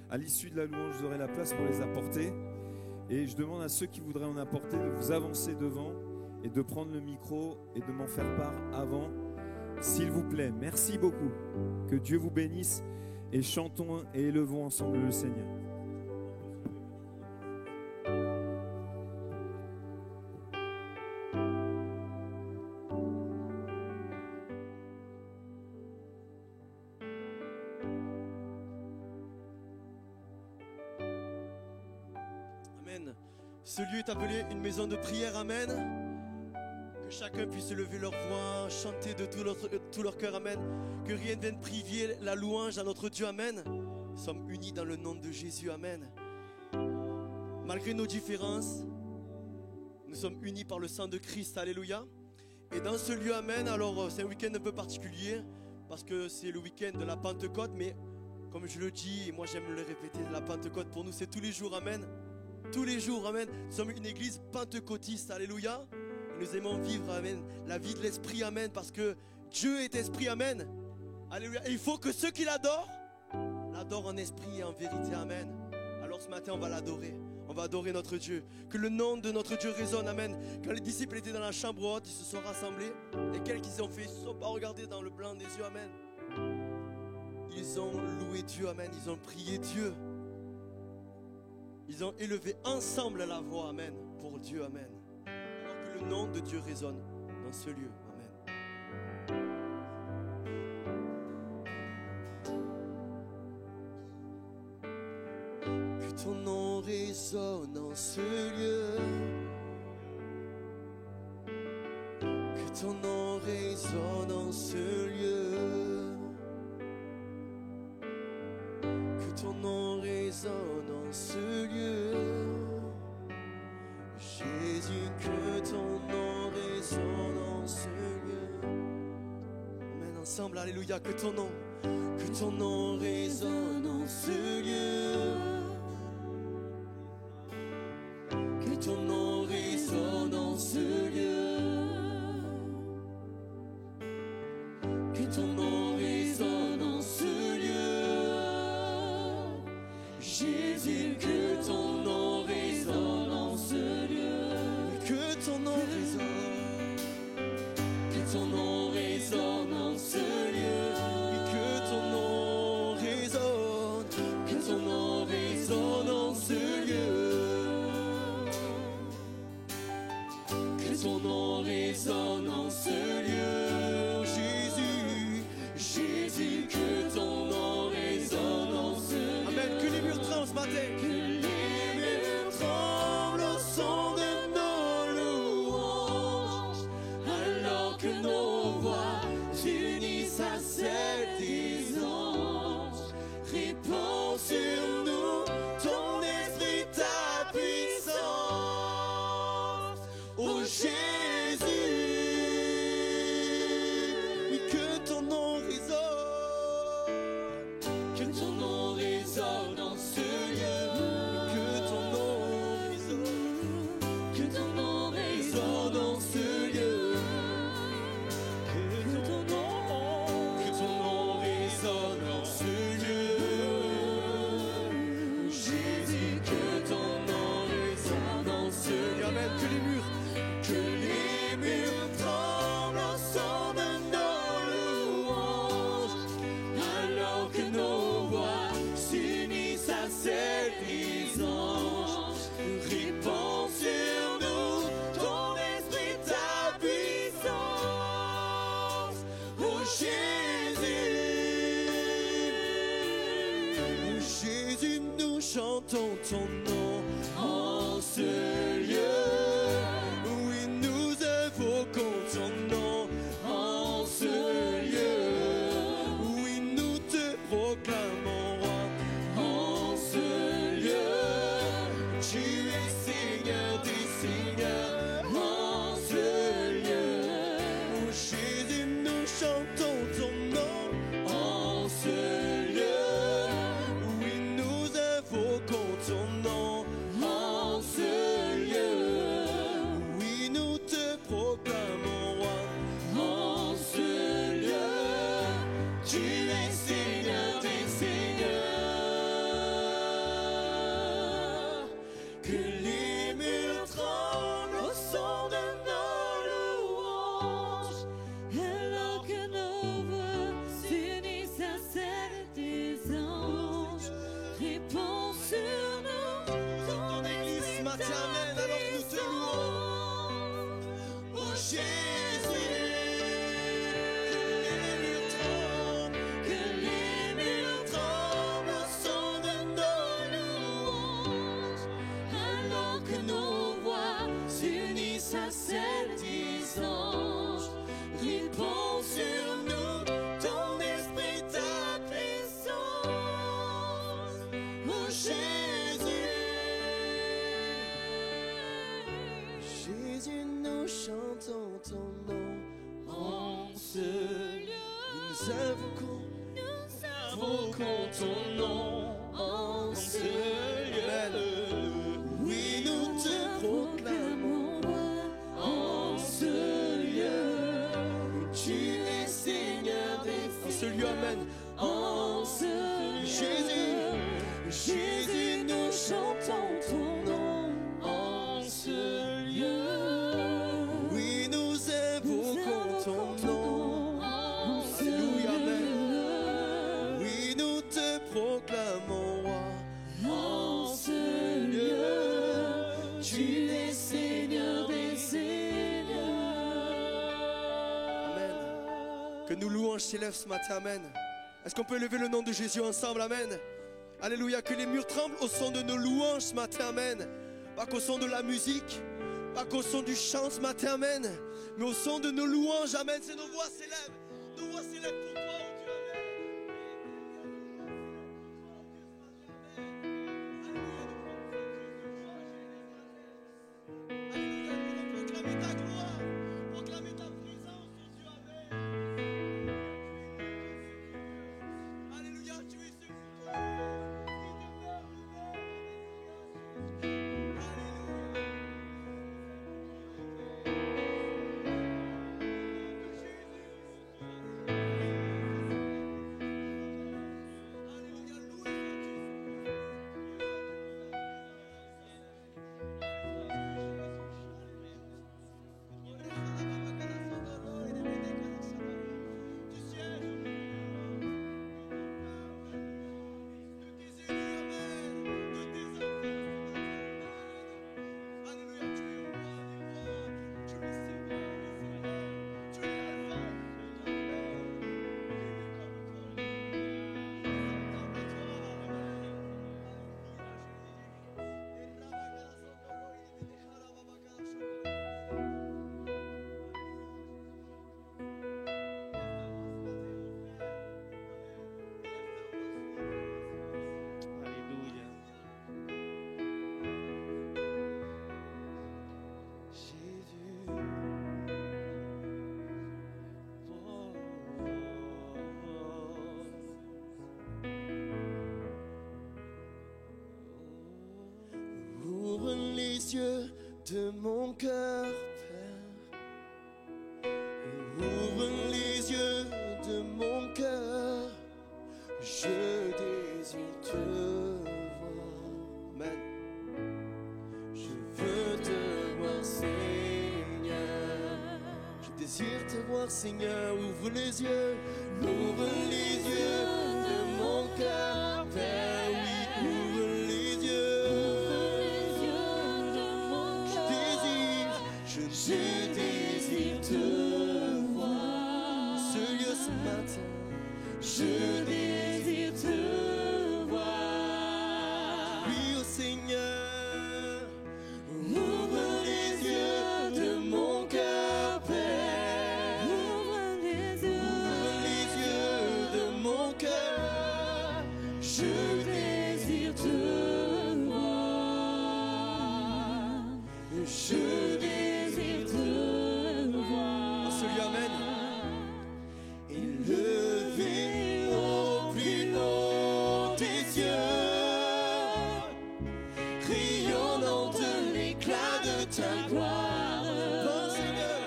À l'issue de la louange, vous aurez la place pour les apporter. Et je demande à ceux qui voudraient en apporter de vous avancer devant et de prendre le micro et de m'en faire part avant, s'il vous plaît. Merci beaucoup. Que Dieu vous bénisse et chantons et élevons ensemble le Seigneur. Ce lieu est appelé une maison de prière, amen. Que chacun puisse lever leur voix, chanter de tout leur cœur, amen. Que rien ne vienne priver la louange à notre Dieu, amen. Nous sommes unis dans le nom de Jésus, amen. Malgré nos différences, nous sommes unis par le sang de Christ, alléluia. Et dans ce lieu, amen, alors c'est un week-end un peu particulier, parce que c'est le week-end de la Pentecôte, mais comme je le dis, et moi j'aime le répéter, la Pentecôte pour nous c'est tous les jours, amen. Tous les jours, amen. Nous sommes une église pentecôtiste, alléluia. Et nous aimons vivre, amen, la vie de l'esprit, amen, parce que Dieu est esprit, amen. Alléluia. Et il faut que ceux qui l'adorent en esprit et en vérité, amen. Alors ce matin, on va l'adorer. On va adorer notre Dieu. Que le nom de notre Dieu résonne, amen. Quand les disciples étaient dans la chambre haute, ils se sont rassemblés. Et quels qu'ils ont fait, ils ne se sont pas regardés dans le blanc des yeux, amen. Ils ont loué Dieu, amen. Ils ont prié Dieu. Ils ont élevé ensemble la voix, amen, pour Dieu, amen. Alors que le nom de Dieu résonne dans ce lieu, amen. Que ton nom résonne en ce lieu. Que ton nom résonne en ce lieu. Que ton nom résonne en ce lieu. Jésus, que ton nom résonne en ce lieu. Amen, ensemble, alléluia, que ton nom résonne en ce lieu. Que ton nom résonne en ce lieu. Que ton nom résonne en ce lieu. Jésus, que ton nom résonne en ce lieu. Que ton nom résonne. Que ton nom résonne en ce lieu. Et que ton nom résonne. Que ton nom résonne en ce lieu. Que ton nom résonne en ce lieu. Jésus, Jésus, que ton nom résonne en ce lieu. Amen, que les murs tremblent ce matin. Que les murs tremblent au son de nos louanges. Alors que nos voix s'unissent à celles des anges. Répands sur nous ton esprit, ta puissance. Oh Jésus, oui, que ton nom résonne. Que ton nom résonne en ce lieu. Que ton nom résonne. Que ton nom résonne en ce lieu. Que ton nom résonne en ce lieu. Jésus, que ton nom résonne en ce lieu. Amen, que les murs tremblent au son de nos louanges. Alors que nos voix s'unissent à celles des anges. Répands sur nous ton esprit, ta puissance. Oh Jésus, nous chantons ton nom en ce lieu. Oui, nous évoquons ton nom en ce lieu. Oui, nous te proclamons roi en ce lieu. Tu es Seigneur des Seigneurs en ce lieu. Oh Jésus, nous chantons ton nom en ce lieu. Oui, nous évoquons ton nom en ce lieu. que les murs tremblent au son de nos louanges, alors que nos voix s'unissent à celles des anges. Réponds sur nous ton Église maternelle, alors que nous te louons. Oh Jésus, que les murs tremblent au son de nos louanges, alors que nos voix s'unissent à celles des anges. Réponds sur nous ton esprit, ta puissance. Oh Jésus, Jésus, nous chantons ton nom. en ce lieu, Nous invoquons ton nom, en ce lieu. Oui, nous te proclamons. En ce lieu, Tu es Seigneur des en ce lieu, amen. En ce lieu, Jésus, Jésus, nous chantons ton nom. En ce lieu, oui, nous invoquons ton nom. en ce Alléluia, amen. lieu, Oui, nous te proclamons, roi. en ce lieu, tu es Seigneur des Seigneurs. Amen. Que nos louanges s'élèvent ce matin, amen. Est-ce qu'on peut lever le nom de Jésus ensemble, amen. Alléluia, que les murs tremblent au son de nos louanges ce matin, amen. Pas qu'au son de la musique, pas qu'au son du chant ce matin, amen. Mais au son de nos louanges, amen. C'est nos voix s'élèvent. Nos voix s'élèvent pour toi, oh Dieu, amen. Alléluia, nous voulons proclamer ta gloire, proclamer ta présence, oh Dieu, amen. Alléluia, tu es ce Ouvre les yeux de mon cœur, Père. Ouvre les yeux de mon cœur. Je désire te voir. Amen. Je veux te voir, Seigneur. Je désire te voir, Seigneur. Ouvre les yeux. Ouvre les yeux de mon cœur, Père. Oui, ouvre les yeux. Je désire te voir. Ce lieu ce matin, je désire te voir. Oui, au Seigneur, ouvre les yeux de mon cœur, Père. Ouvre les yeux de mon cœur. Je désire te voir. Je désire te voir. Ce lieu, amen. Élevé au plus haut des cieux, rayonnant de l'éclat de ta gloire. Oh Seigneur,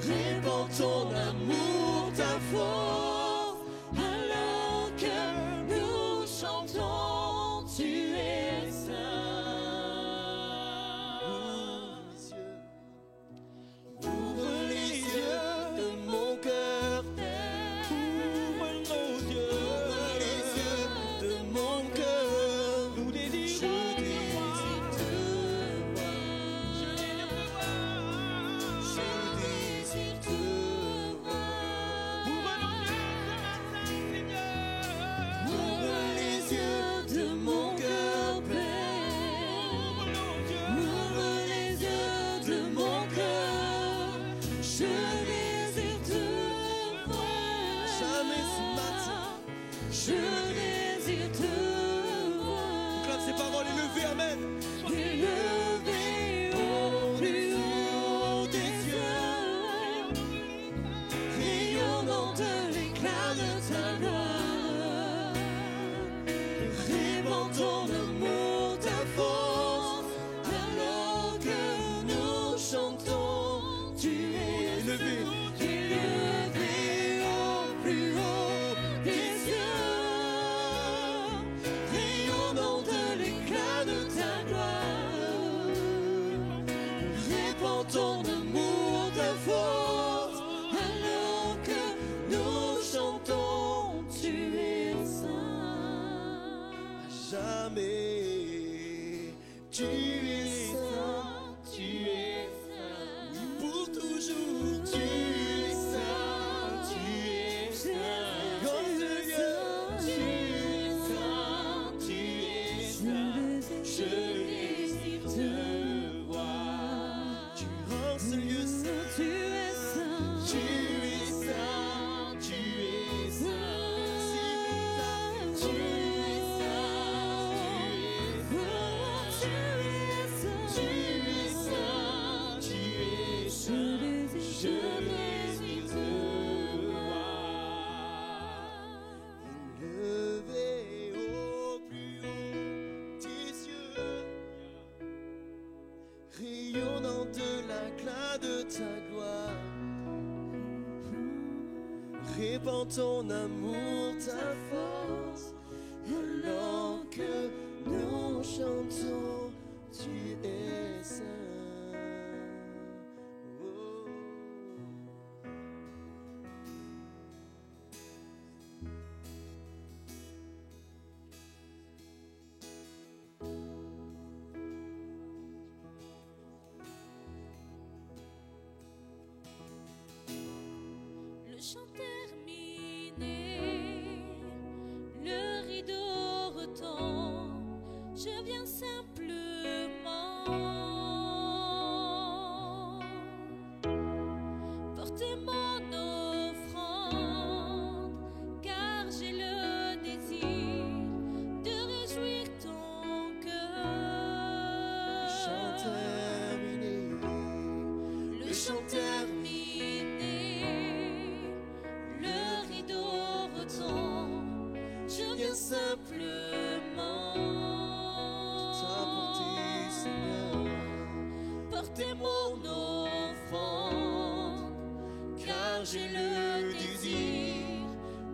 répands ton amour, ta foi, alors que nous chantons, tu es saint. jamais. Tu es saint, tu es saint. Oui, pour toujours, tu es saint, tu es saint. Comme Dieu, tu es saint, tu es saint. Je désire te voir. Tu rends ce lieu saint. Tu es saint. Tu es saint, tu es saint. Tu es saint, tu es saint. Tu es saint, je désire te voir. Élevé au plus haut tes cieux, rayonnant de l'éclat de ta gloire. Répands ton amour, ta force, alors que nous chantons, tu es saint. Oh. Le chant terminé, le rideau retombe, je viens simplement porter mon offrande, car j'ai le désir de réjouir ton cœur. Chant terminé, Le chant terminé, le rideau retombe, je viens simplement t'apporter, Seigneur, porter mon offrande, car j'ai le désir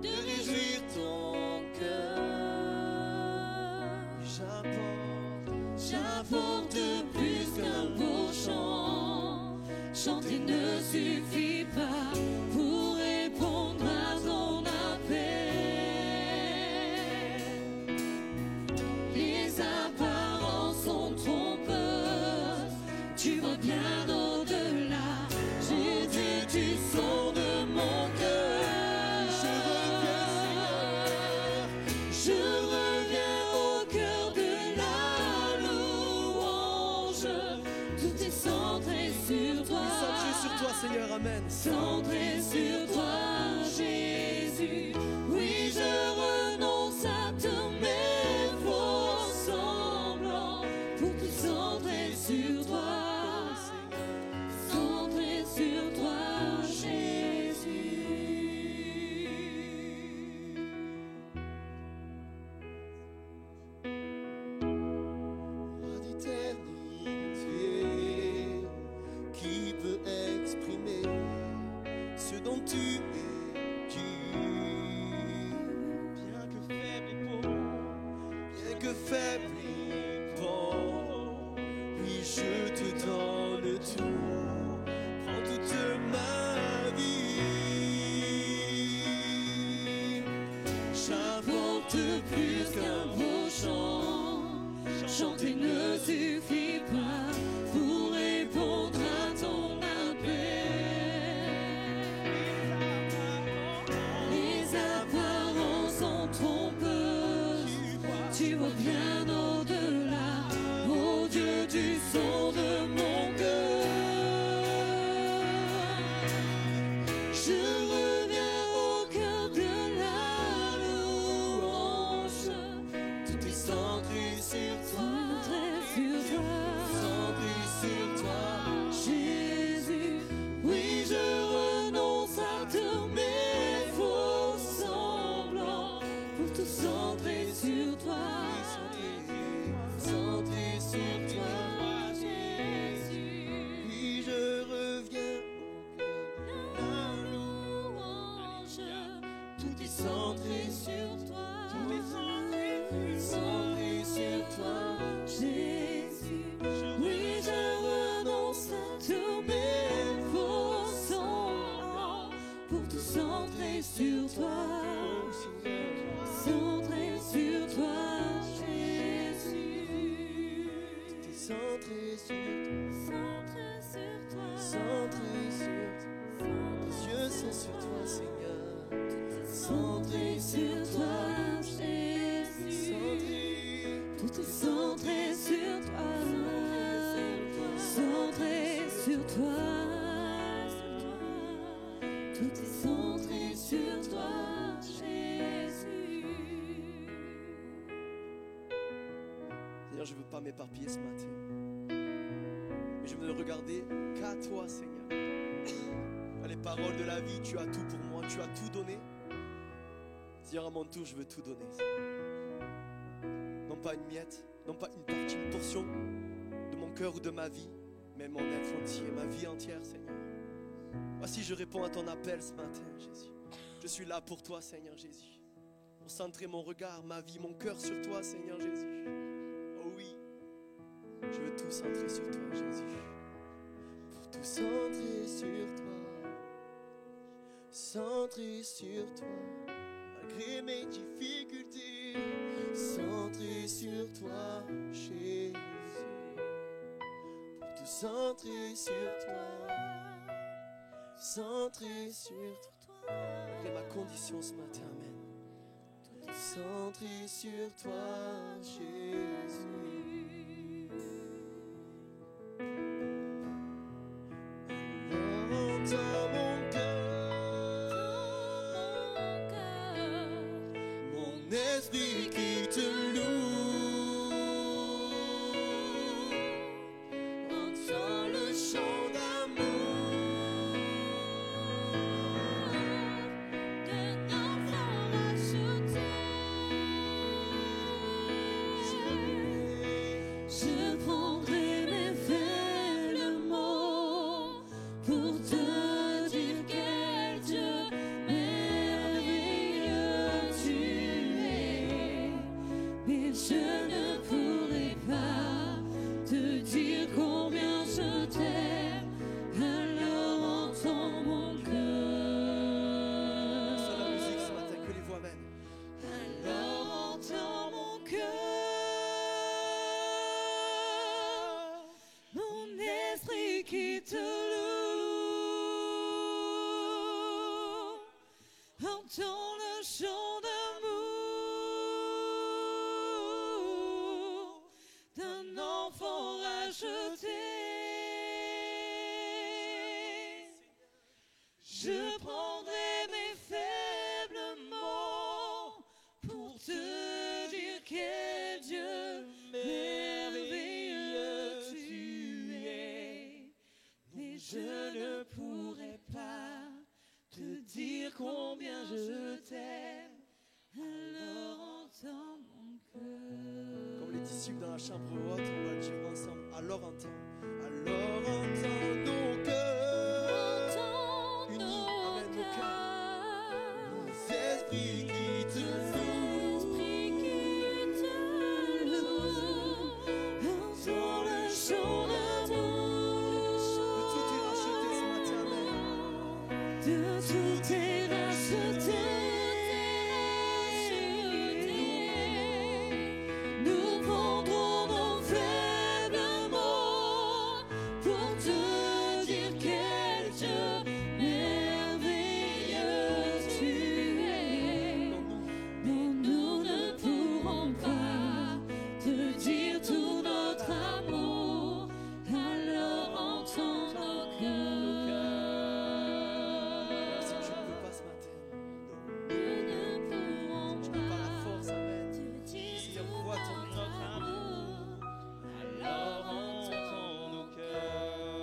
de réjouir ton cœur. J'apporte plus qu'un beau chant. Chanter ne suffit pas pour répondre à ton appel. Les apparences sont trompeuses, tu vois bien au-delà. Jésus, tu sors de mon cœur. Je reviens au cœur de la louange. Tout est centré sur toi. Centré sur toi, Seigneur, amen. Centré sur toi, Jésus. Oui, je renonce à tous mes faux semblants pour tout centrer sur toi. Centré sur toi, Jésus. Roi d'éternité, qui peut exprimer ce dont tu es dieu? Bien que faible et pauvre, bien que faible et pauvre, oui, je te donne tout, prends toute ma vie. J'apporte plus qu'un beau chant. Chanter ne suffit pas pour répondre à ton appel. Les apparences sont trompeuses, tu vois bien au-delà. Oh Dieu, tu sors de mon cœur. Je reviens au cœur de la louange. Tout est centré sur toi, Centré sur toi, centré sur toi. Jésus. Oui, je renonce à tous mes faux semblants pour tout centrer sur toi. Centré sur toi, Jésus. oui, je reviens au cœur de la louange, tout est centré sur toi. centré sur toi. Jésus. Oui, je renonce à tous mes faux semblants pour tout centrer sur toi. Centré sur toi, Jésus. Seigneur. Centré sur toi, Jésus. Tout est centré sur toi. Centré sur toi. Tout est centré sur toi, Jésus. Seigneur, je ne veux pas m'éparpiller ce matin. Mais je veux ne regarder qu'à toi, Seigneur. À les paroles de la vie, tu as tout pour moi, tu as tout donné. Seigneur, à mon tour, je veux tout donner. Non pas une miette, non pas une partie, une portion de mon cœur ou de ma vie, mais mon être entier, ma vie entière, Seigneur. Voici, je réponds à ton appel ce matin, Jésus. Je suis là pour toi, Seigneur Jésus. Pour centrer mon regard, ma vie, mon cœur sur toi, Seigneur Jésus. Oh oui, je veux tout centrer sur toi, Jésus. Pour tout centrer sur toi, centrer sur toi, malgré mes difficultés, centrer sur toi, Jésus. Pour tout centrer sur toi, centrer sur toi, malgré ma condition ce matin, amen. Tout centrer sur toi, Jésus. Alors dans mon cœur, mon esprit qui te loue, entend le chant d'amour D'un enfant racheté. Je prendrai mes faibles mots pour te dire quel Dieu merveilleux tu es. Mais je ne pourrai pas te dire combien je t'aime. Alors entends mon cœur. C'est la musique ce matin, que les voix mènent. Alors entends mon cœur, mon esprit qui te loue, entends le chant d'amour d'un enfant racheté. Je prendrai mes faibles mots pour te dire quel Dieu merveilleux tu es. Mais je ne pourrai pas te dire combien je t'aime. Alors entends mon cœur. Comme les disciples dans la chambre haute, on va le dire ensemble. Alors entends nos cœurs. Entends Unis, nos amen, nos cœurs. Nos esprits qui te louent. Esprit qui te loue, entends le chant d'amour. De tout est racheté ce matin, amen. De tout est racheté. Nous prendrons nos faibles mots pour te dire quel Dieu merveilleux tu es. Mais nous ne pourrons pas te dire tout notre amour. Alors entends nos cœurs. Si tu ne peux pas ce matin, non. Nous ne pourrons Tu n'as pas la pas force, amen. te dire Seigneur, tout vois ton notre notre amour. Alors entends nos cœurs.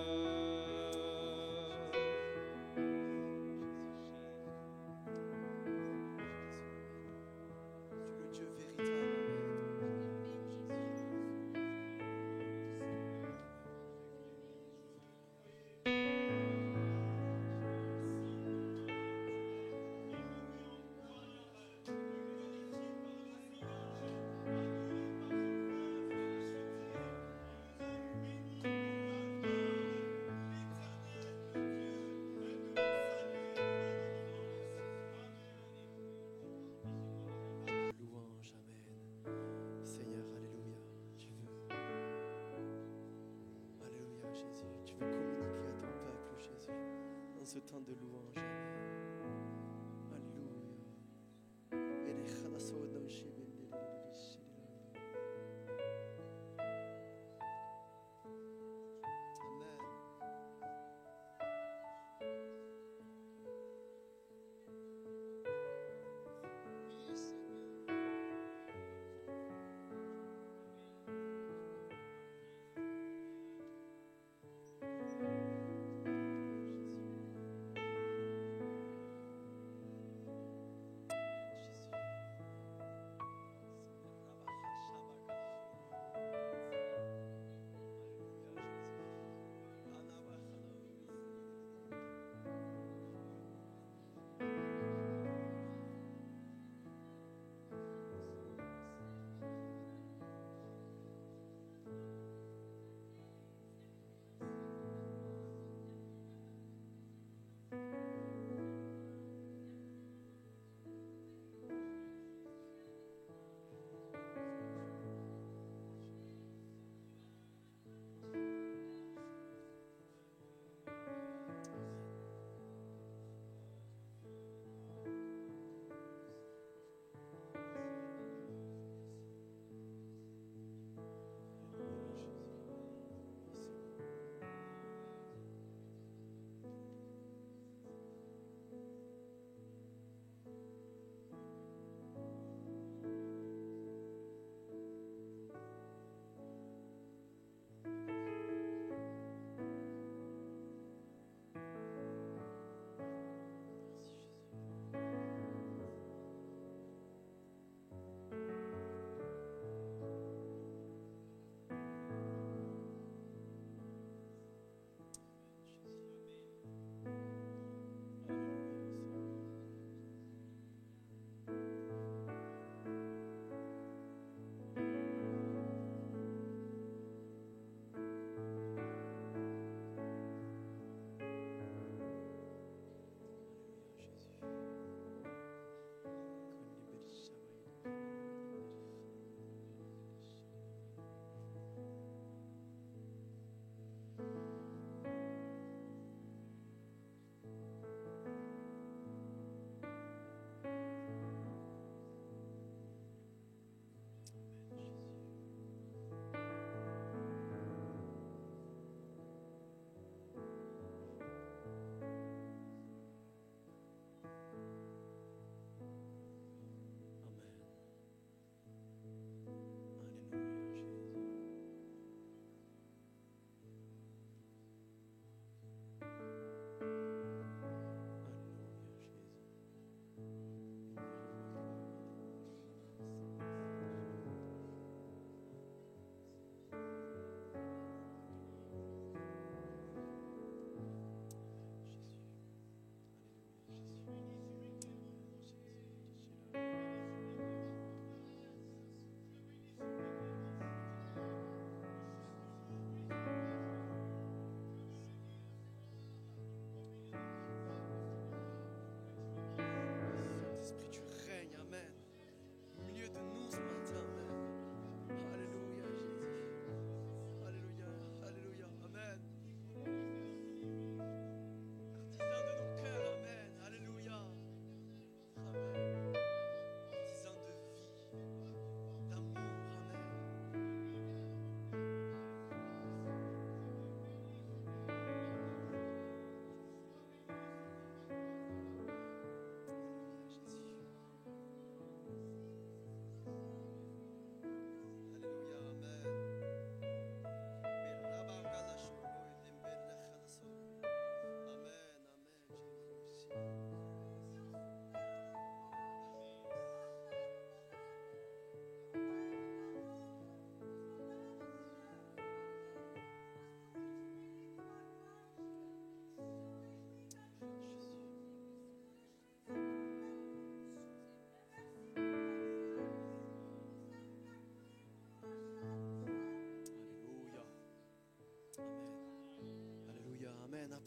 Tu es le Dieu véritable, amen. Louange, amen. Seigneur, alléluia. Tu veux. Alléluia, Jésus. Tu veux communiquer à ton peuple, Jésus, dans ce temps de louange, amen.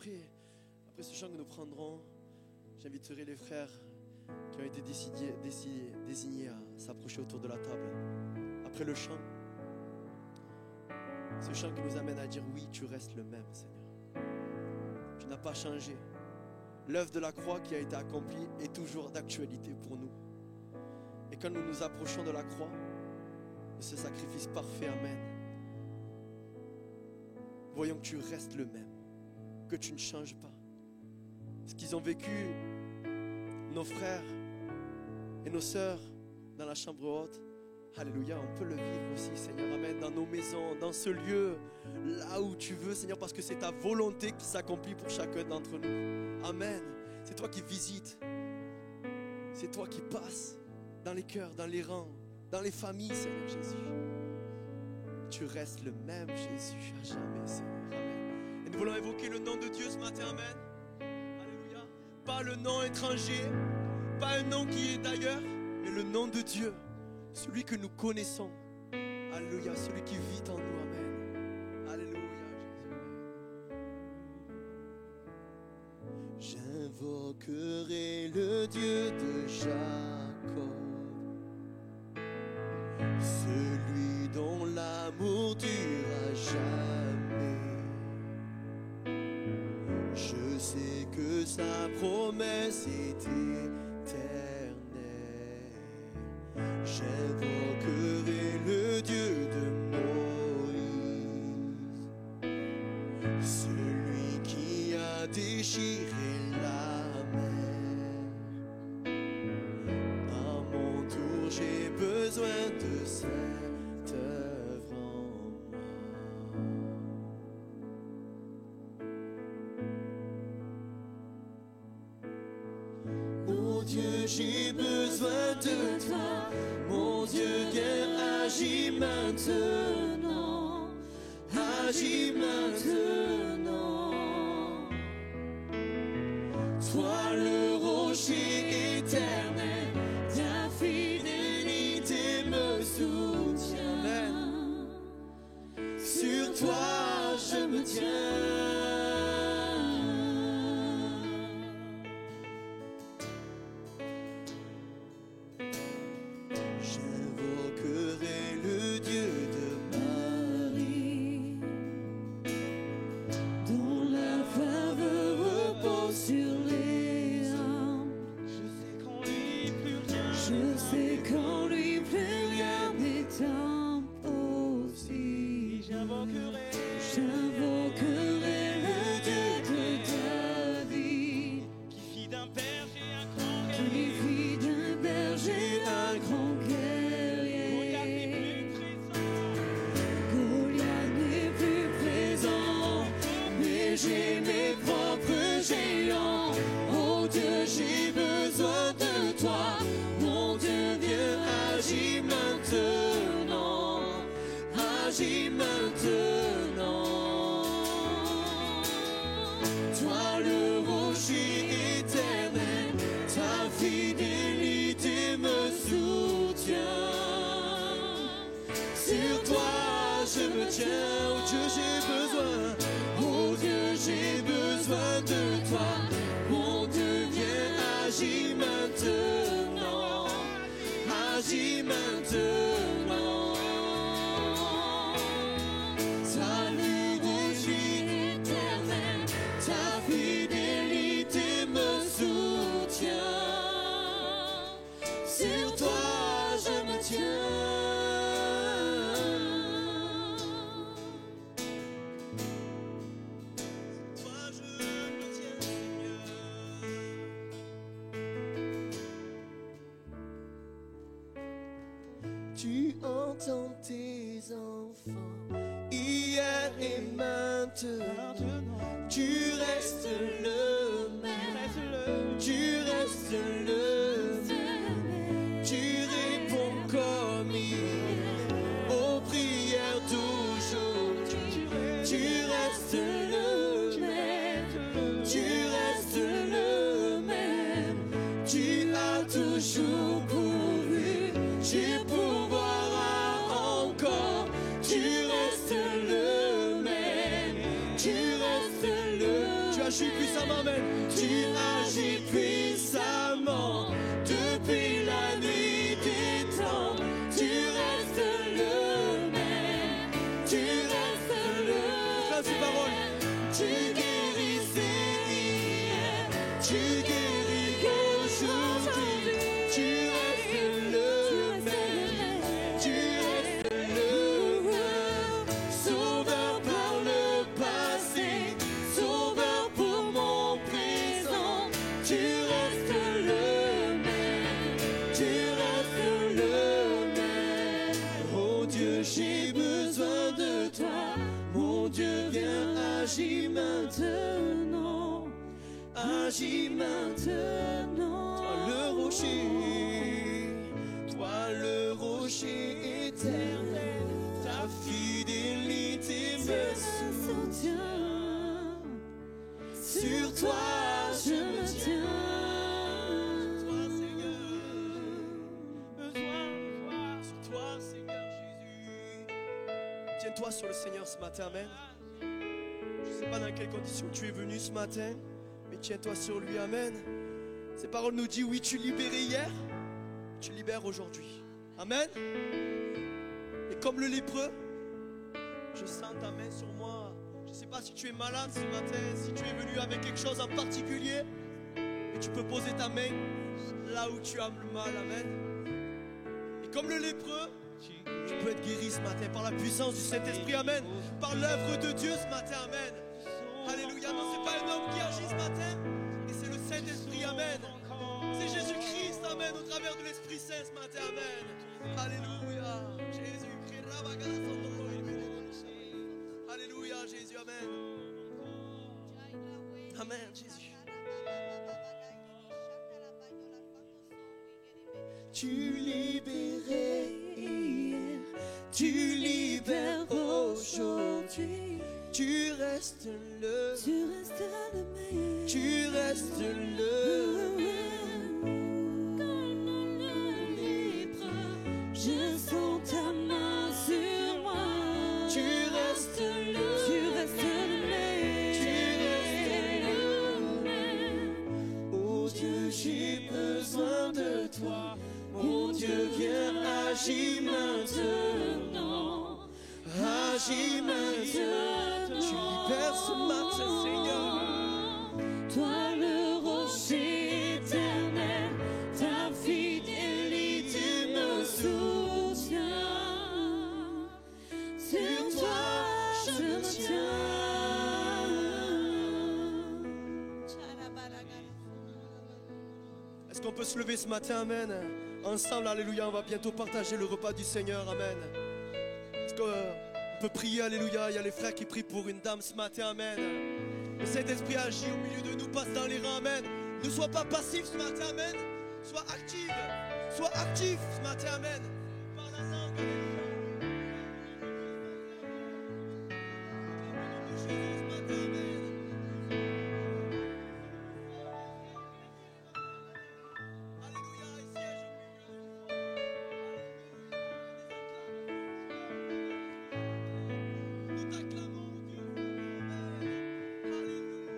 après ce chant que nous prendrons, j'inviterai les frères qui ont été désignés à s'approcher autour de la table. Après le chant, ce chant qui nous amène à dire oui, tu restes le même, Seigneur. Tu n'as pas changé. L'œuvre de la croix qui a été accomplie est toujours d'actualité pour nous. Et quand nous nous approchons de la croix, de ce sacrifice parfait, amen, voyons que tu restes le même, que tu ne changes pas. Ce qu'ils ont vécu, nos frères et nos sœurs dans la chambre haute, alléluia, on peut le vivre aussi, Seigneur, amen, dans nos maisons, dans ce lieu, là où tu veux, Seigneur, parce que c'est ta volonté qui s'accomplit pour chacun d'entre nous. Amen. C'est toi qui visites, c'est toi qui passes dans les cœurs, dans les rangs, dans les familles, Seigneur Jésus. Tu restes le même, Jésus, à jamais, Seigneur, amen. Et nous voulons évoquer le nom de Dieu ce matin, amen. Alléluia. Pas le nom étranger, pas un nom qui est d'ailleurs, mais le nom de Dieu, celui que nous connaissons. Alléluia, celui qui vit en nous, amen. Alléluia, Jésus. J'invoquerai le Dieu de Jacob, celui dont l'amour dure à jamais. Je sais que sa promesse est éternelle. J'invoquerai le Dieu de Moïse, celui qui a déchiré la mer. À mon tour, j'ai besoin de cette œuvre en moi. Mon Dieu, j'ai besoin de toi. Mon Dieu, viens, agis maintenant. Agis maintenant. Toi le rocher éternel, ta fidélité me soutient. Sur toi je me tiens. J'invoquerai le Dieu de Marie, dont la faveur repose sur les âmes. Je sais qu'en lui plus rien n'est impossible. J'invoquerai le Dieu de David, qui fit d'un berger un grand guerrier. Goliath n'est plus présent, mais j'ai mes propres géants. Oh Dieu, j'ai besoin de toi. Mon Dieu, viens, agis maintenant. Agis maintenant. Toi le rocher éternel, ta fidélité me soutient. Sur toi je me tiens. Oh Dieu, j'ai besoin. Oh Dieu, j'ai besoin de toi. Mon Dieu, viens, agis maintenant. Agis maintenant. Toi le rocher éternel, ta fidélité me soutient. Sur toi je me tiens. Toi je me tiens, Seigneur. Tu entends tes enfants hier et maintenant. Tu restes le même. Tu restes le même. Tu réponds comme hier aux prières d'aujourd'hui. Tu restes le même. Tu restes le même. Tu as toujours pourvu. Tu pourvoiras encore. Tu restes le même. Tu restes le. Tu as agis puissamment, Amen. Tu agis puissamment depuis la nuit des temps. Tu restes le même. Tu restes le même. Ces paroles. Tu guérissais hier. Tu guéris aujourd'hui. Tu restes le même. Tu restes le même. Sauveur par le passé. Sauveur pour mon présent. Tu restes le même. Tu restes le même. Oh Dieu, j'ai besoin de toi. Mon Dieu, viens, agis maintenant. Agis maintenant. Toi le rocher éternel. Ta fidélité me soutient. Sur toi je me tiens. Sur toi, Seigneur. Sur toi, Seigneur Jésus. Tiens-toi sur le Seigneur ce matin, Amen. Je ne sais pas dans quelles conditions tu es venu ce matin, mais tiens-toi sur lui, Amen. Ces paroles nous disent, oui, tu libérais hier, tu libères aujourd'hui. Amen. Et comme le lépreux, je sens ta main sur moi. Je ne sais pas si tu es malade ce matin, si tu es venu avec quelque chose en particulier, et tu peux poser ta main là où tu as le mal, Amen. Et comme le lépreux, tu peux être guéri ce matin par la puissance du Saint-Esprit, Amen. Par l'œuvre de Dieu ce matin, Amen. Alléluia. Non, ce n'est pas un homme qui agit ce matin, mais c'est le Saint-Esprit, Amen. C'est Jésus-Christ, Amen, au travers de l'Esprit Saint ce matin, Amen. Alléluia. Jésus, alléluia, Jésus, Amen. Amen, Jésus. Tu libérais hier, tu libères aujourd'hui. Tu restes le, Tu restes le même. tu restes le Lépreux, je sens ta main sur moi. tu restes le, Tu restes le même. tu restes le. Oh Dieu, j'ai besoin de toi. Mon Dieu, viens, agis maintenant. Agis maintenant. Tu libères ce matin, Seigneur. Toi le rocher éternel, ta fidélité me soutient. Sur toi je me tiens. Est-ce qu'on peut se lever ce matin, Amen? Ensemble, alléluia, on va bientôt partager le repas du Seigneur, Amen. Est-ce qu'on peut prier, alléluia? Il y a les frères qui prient pour une dame ce matin, Amen. Le Saint-Esprit agit au milieu de nous, passe dans les rangs, Amen. Ne sois pas passif ce matin, Amen. Sois actif ce matin, Amen. Par la langue, alléluia. Jésus ce matin, Amen. Alléluia, il siège au milieu de nous. Nous t'acclamons, Dieu. Alléluia.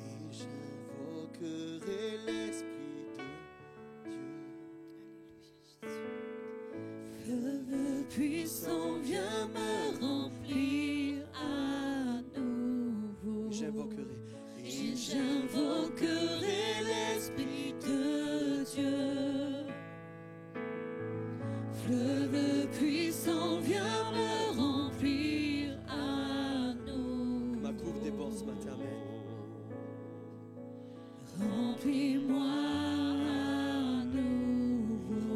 Et j'invoquerai l'Esprit de Dieu. Feu puissant, viens me remplir à nouveau. J'invoquerai. Et j'invoquerai l'Esprit de Dieu. Fleuve puissant, viens me remplir à nouveau. Ma coupe déborde ce matin, Amen. Remplis-moi à nouveau.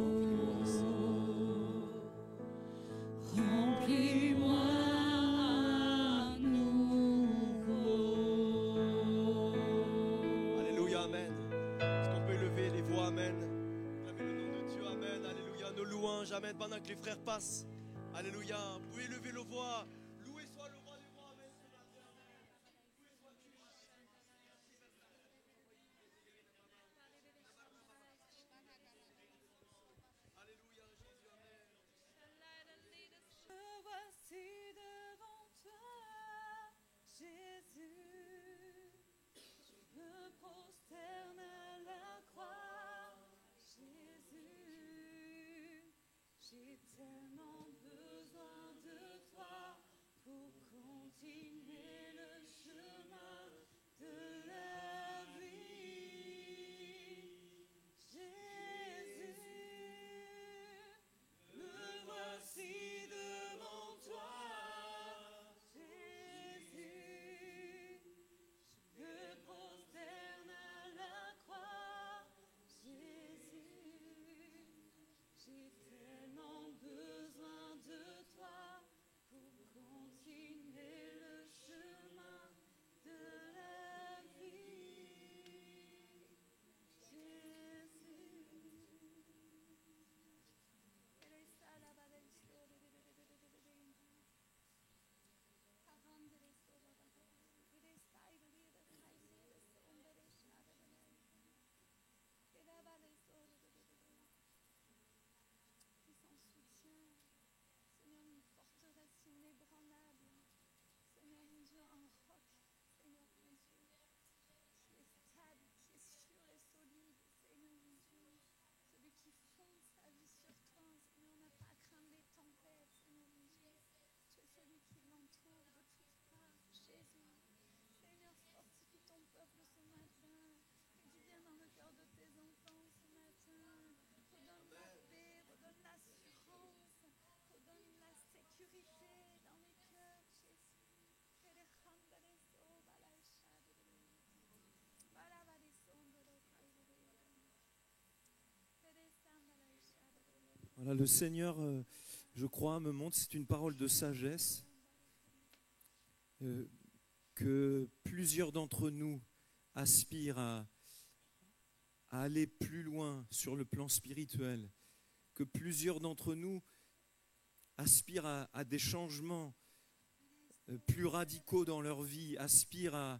Remplis-moi à nouveau. Amen. Pendant que les frères passent. Alléluia. Vous pouvez lever le voix. Loué soit le roi des rois. Amen. Ce matin. Loué sois-tu. Alléluia, Jésus. Amen. Me voici devant toi, Jésus. Je me prosterne à la croix, Jésus. J'ai tellement besoin de toi pour continuer le chemin de la vie. Jésus, me voici devant toi, Jésus. Je me prosterne à la croix, Jésus. J'ai tellement besoin de toi pour continuer le chemin de la vie. Jésus. Puissant soutien, Seigneur, une forteresse inébranlable, Seigneur mon Dieu, un roc, Seigneur mon Dieu, qui est stable, qui est sûr et solide, Seigneur mon Dieu, celui qui fonde sa vie sur toi, Seigneur, n'a pas à craindre les tempêtes, Seigneur mon Dieu, tu es celui qui l'entoure de toutes parts, Jésus. Seigneur, fortifie ton peuple ce matin, fais du bien dans le cœur de tes enfants ce matin, redonne la paix, redonne l'assurance, redonne la sécurité dans les cœurs, Jésus. Voilà, le Seigneur, je crois, me montre, c'est une parole de sagesse, que plusieurs d'entre nous aspirent à aller plus loin sur le plan spirituel, que plusieurs d'entre nous aspirent à des changements plus radicaux dans leur vie, aspirent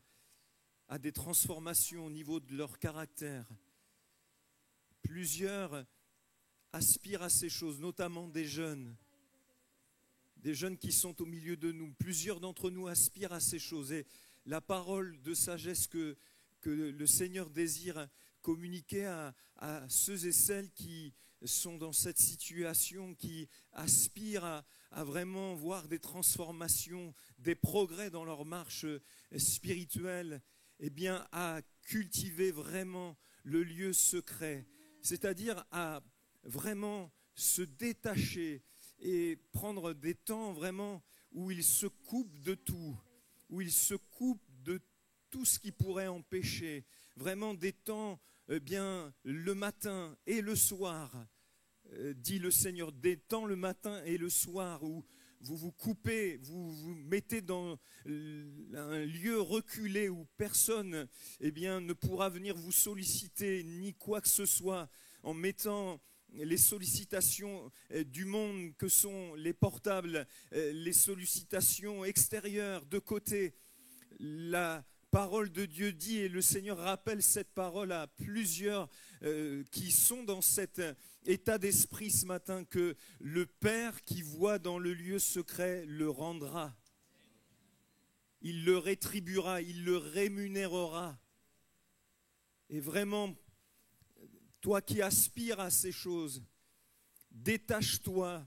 à des transformations au niveau de leur caractère. Plusieurs aspirent à ces choses, notamment des jeunes qui sont au milieu de nous. Plusieurs d'entre nous aspirent à ces choses. Et la parole de sagesse que le Seigneur désire communiquer à ceux et celles qui sont dans cette situation, qui aspirent à vraiment voir des transformations, des progrès dans leur marche spirituelle, eh bien à cultiver vraiment le lieu secret, c'est-à-dire à vraiment se détacher et prendre des temps vraiment où il se coupe de tout, où il se coupe de tout ce qui pourrait empêcher, vraiment des temps bien le matin et le soir, dit le Seigneur, des temps le matin et le soir où vous vous coupez, vous vous mettez dans un lieu reculé où personne ne pourra venir vous solliciter ni quoi que ce soit, en mettant les sollicitations du monde que sont les portables, les sollicitations extérieures de côté. La parole de Dieu dit, et le Seigneur rappelle cette parole à plusieurs qui sont dans cet état d'esprit ce matin, que le Père qui voit dans le lieu secret le rendra. Il le rétribuera, il le rémunérera. Et vraiment, toi qui aspires à ces choses, détache-toi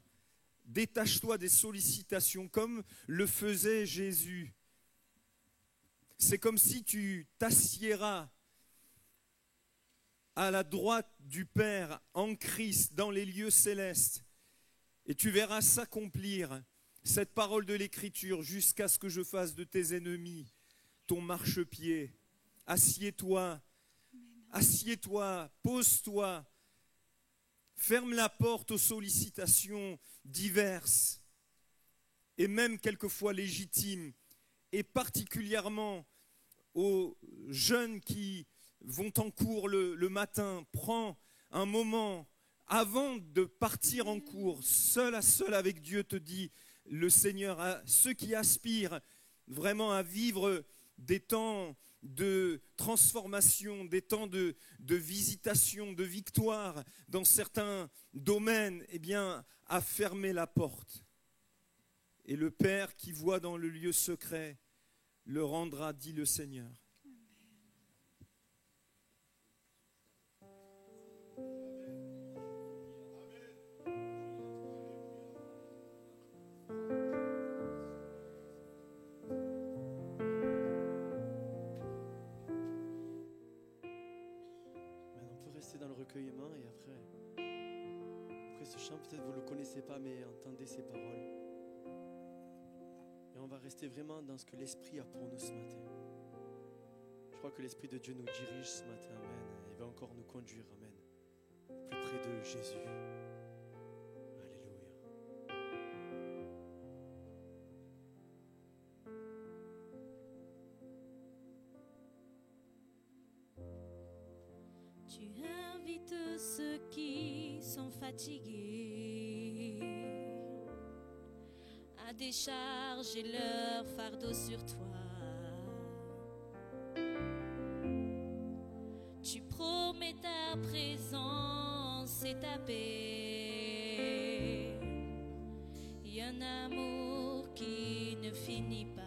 des sollicitations comme le faisait Jésus. C'est comme si tu t'assiéras à la droite du Père en Christ dans les lieux célestes et tu verras s'accomplir cette parole de l'Écriture jusqu'à ce que je fasse de tes ennemis ton marchepied. Assieds-toi, pose-toi, ferme la porte aux sollicitations diverses et même quelquefois légitimes, et particulièrement aux jeunes qui vont en cours le matin. Prends un moment avant de partir en cours, seul à seul avec Dieu, te dit le Seigneur, à ceux qui aspirent vraiment à vivre des temps de transformation, des temps de visitation, de victoire dans certains domaines, eh bien, à fermer la porte. Et le Père qui voit dans le lieu secret le rendra, dit le Seigneur. Dans le recueillement et après ce chant, peut-être vous ne le connaissez pas, mais entendez ces paroles. Et on va rester vraiment dans ce que l'Esprit a pour nous ce matin. Je crois que l'Esprit de Dieu nous dirige ce matin, amen. Il va encore nous conduire, amen, plus près de Jésus. Alléluia. Tu invites ceux qui sont fatigués à décharger leur fardeau sur toi. Tu promets ta présence et ta paix et un amour qui ne finit pas.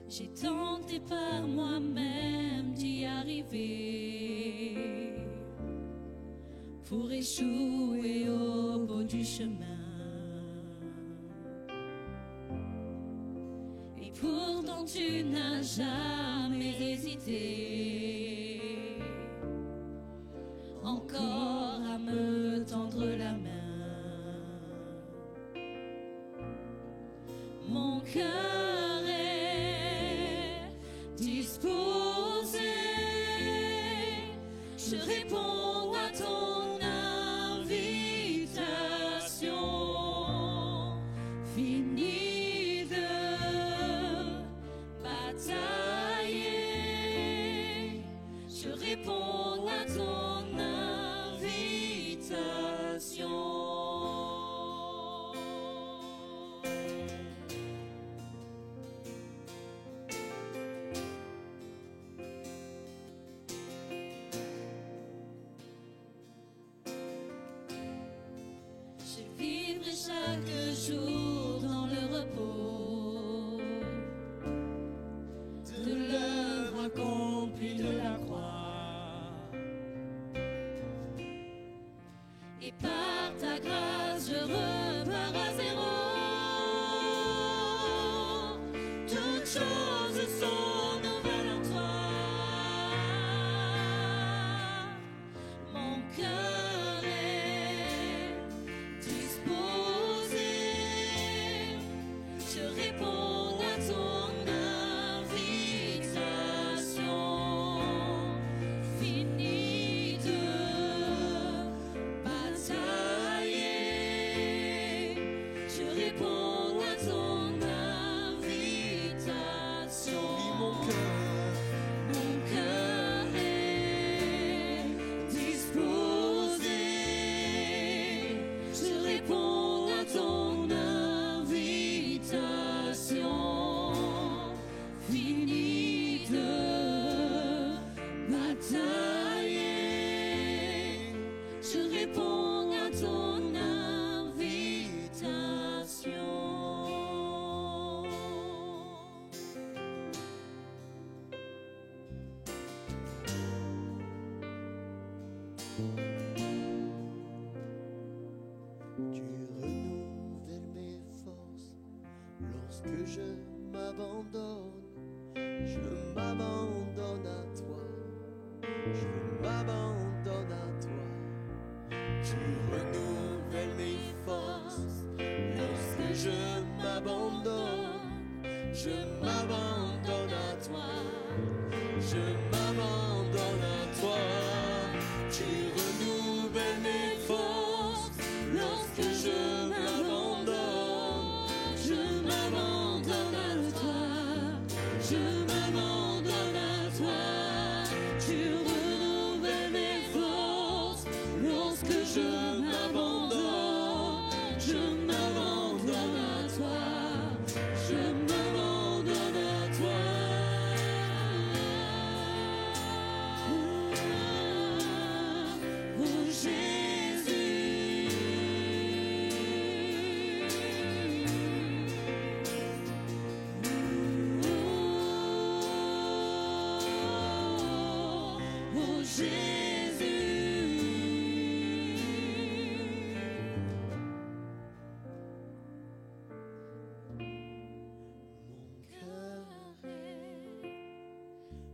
J'ai tenté par moi-même d'y arriver pour échouer au bout du chemin. Et pourtant tu n'as jamais hésité encore à me tendre la main. Mon cœur disposé, je réponds à ton invitation. Fini de batailler, je réponds à ton invitation. Chaque jour dans le repos de l'œuvre accomplie de la croix, et par ta grâce je repars à zéro. Toutes choses sont nouvelles en toi. Mon cœur est disposé, je réponds à ton invitation. Fini de batailler, je réponds à ton invitation. Mon cœur est disposé, je réponds à ton invitation. Fini de batailler, je réponds à ton invitation. Tu renouvelles mes forces lorsque je m'abandonne. Je m'abandonne à toi. Je m'abandonne à toi. Tu renouvelles mes forces lorsque je m'abandonne. Je m'abandonne à toi. Je m'abandonne à toi. Tu renouvelles mes forces lorsque je m'abandonne. Je m'abandonne à toi. Je m'abandonne à toi. Tu renouvelles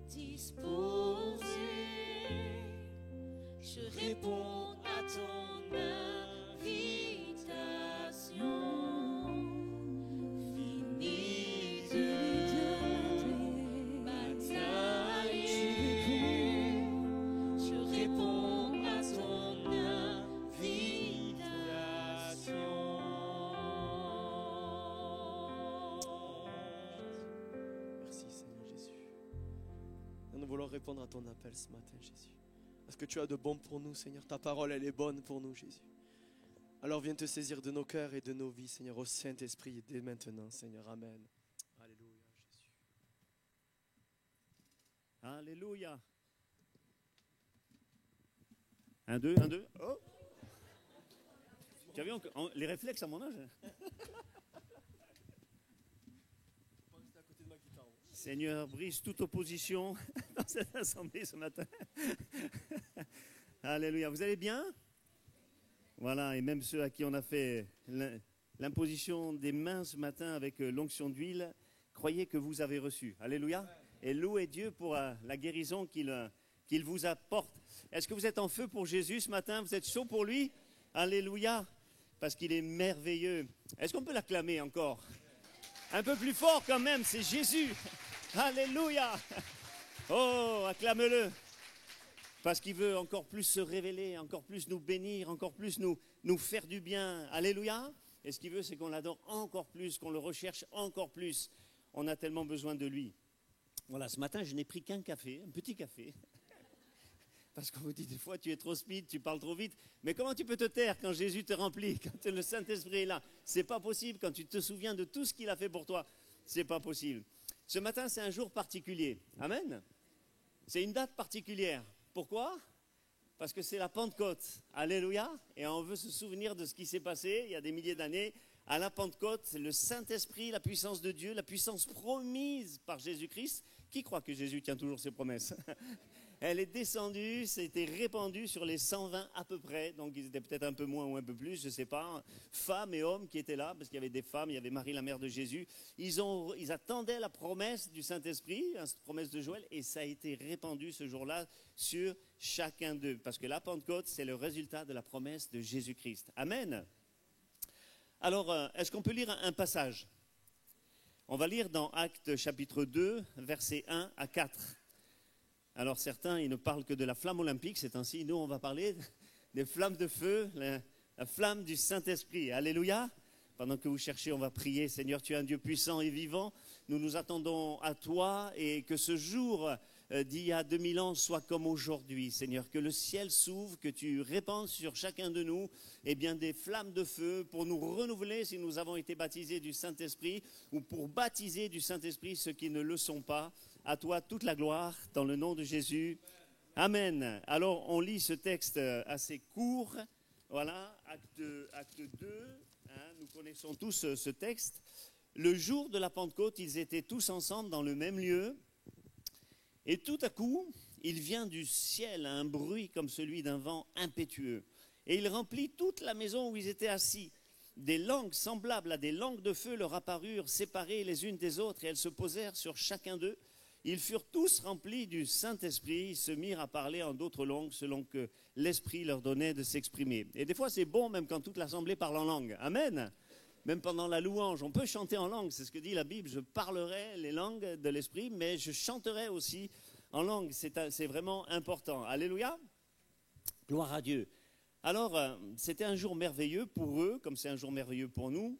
disposé, je réponds à ton invitation. Fini de batailler, je réponds à ton invitation. Merci Seigneur Jésus. Nous voulons répondre à ton appel ce matin, Jésus. Parce que tu as de bon pour nous, Seigneur. Ta parole, elle est bonne pour nous, Jésus. Alors viens te saisir de nos cœurs et de nos vies, Seigneur, au Saint-Esprit, dès maintenant, Seigneur. Amen. Alléluia, Jésus. Alléluia. 1, 2, 1, 2. Oh. Tu as vu les réflexes à mon âge? Seigneur, brise toute opposition dans cette assemblée ce matin. Alléluia. Vous allez bien? Voilà, et même ceux à qui on a fait l'imposition des mains ce matin avec l'onction d'huile, croyez que vous avez reçu. Alléluia. Et louez Dieu pour la guérison qu'il vous apporte. Est-ce que vous êtes en feu pour Jésus ce matin? Vous êtes chaud pour lui? Alléluia. Parce qu'il est merveilleux. Est-ce qu'on peut l'acclamer encore? Un peu plus fort quand même, c'est Jésus. Alléluia. Oh, acclame-le. Parce qu'il veut encore plus se révéler, encore plus nous bénir, encore plus nous faire du bien. Alléluia. Et ce qu'il veut, c'est qu'on l'adore encore plus, qu'on le recherche encore plus. On a tellement besoin de lui. Voilà, ce matin, je n'ai pris qu'un café, un petit café. Parce qu'on vous dit des fois, tu es trop speed, tu parles trop vite. Mais comment tu peux te taire quand Jésus te remplit, quand le Saint-Esprit est là? C'est pas possible. Quand tu te souviens de tout ce qu'il a fait pour toi, c'est pas possible. Ce matin, c'est un jour particulier. Amen. C'est une date particulière. Pourquoi? Parce que c'est la Pentecôte. Alléluia. Et on veut se souvenir de ce qui s'est passé il y a des milliers d'années. À la Pentecôte, le Saint-Esprit, la puissance de Dieu, la puissance promise par Jésus-Christ. Qui croit que Jésus tient toujours ses promesses? Elle est descendue, c'était répandu sur les 120 à peu près, donc ils étaient peut-être un peu moins ou un peu plus, je ne sais pas, femmes et hommes qui étaient là, parce qu'il y avait des femmes, il y avait Marie la mère de Jésus. Ils attendaient la promesse du Saint-Esprit, la promesse de Joël, et ça a été répandu ce jour-là sur chacun d'eux, parce que la Pentecôte, c'est le résultat de la promesse de Jésus-Christ. Amen. Alors, est-ce qu'on peut lire un passage? On va lire dans Actes chapitre 2, versets 1 à 4. Alors certains, ils ne parlent que de la flamme olympique, c'est ainsi. Nous, on va parler des flammes de feu, la flamme du Saint-Esprit. Alléluia. Pendant que vous cherchez, on va prier. Seigneur, tu es un Dieu puissant et vivant. Nous nous attendons à toi et que ce jour d'il y a 2000 ans soit comme aujourd'hui. Seigneur, que le ciel s'ouvre, que tu répandes sur chacun de nous des flammes de feu pour nous renouveler si nous avons été baptisés du Saint-Esprit ou pour baptiser du Saint-Esprit ceux qui ne le sont pas. À toi toute la gloire, dans le nom de Jésus. Amen. Alors, on lit ce texte assez court. Voilà, acte 2. Nous connaissons tous ce texte. Le jour de la Pentecôte, ils étaient tous ensemble dans le même lieu. Et tout à coup, il vient du ciel un bruit comme celui d'un vent impétueux. Et il remplit toute la maison où ils étaient assis. Des langues semblables à des langues de feu leur apparurent, séparées les unes des autres, et elles se posèrent sur chacun d'eux. Ils furent tous remplis du Saint-Esprit, ils se mirent à parler en d'autres langues selon que l'Esprit leur donnait de s'exprimer. Et des fois, c'est bon, même quand toute l'assemblée parle en langue. Amen. Même pendant la louange, on peut chanter en langue. C'est ce que dit la Bible. Je parlerai les langues de l'Esprit, mais je chanterai aussi en langue. C'est vraiment important. Alléluia. Gloire à Dieu. Alors, c'était un jour merveilleux pour eux, comme c'est un jour merveilleux pour nous.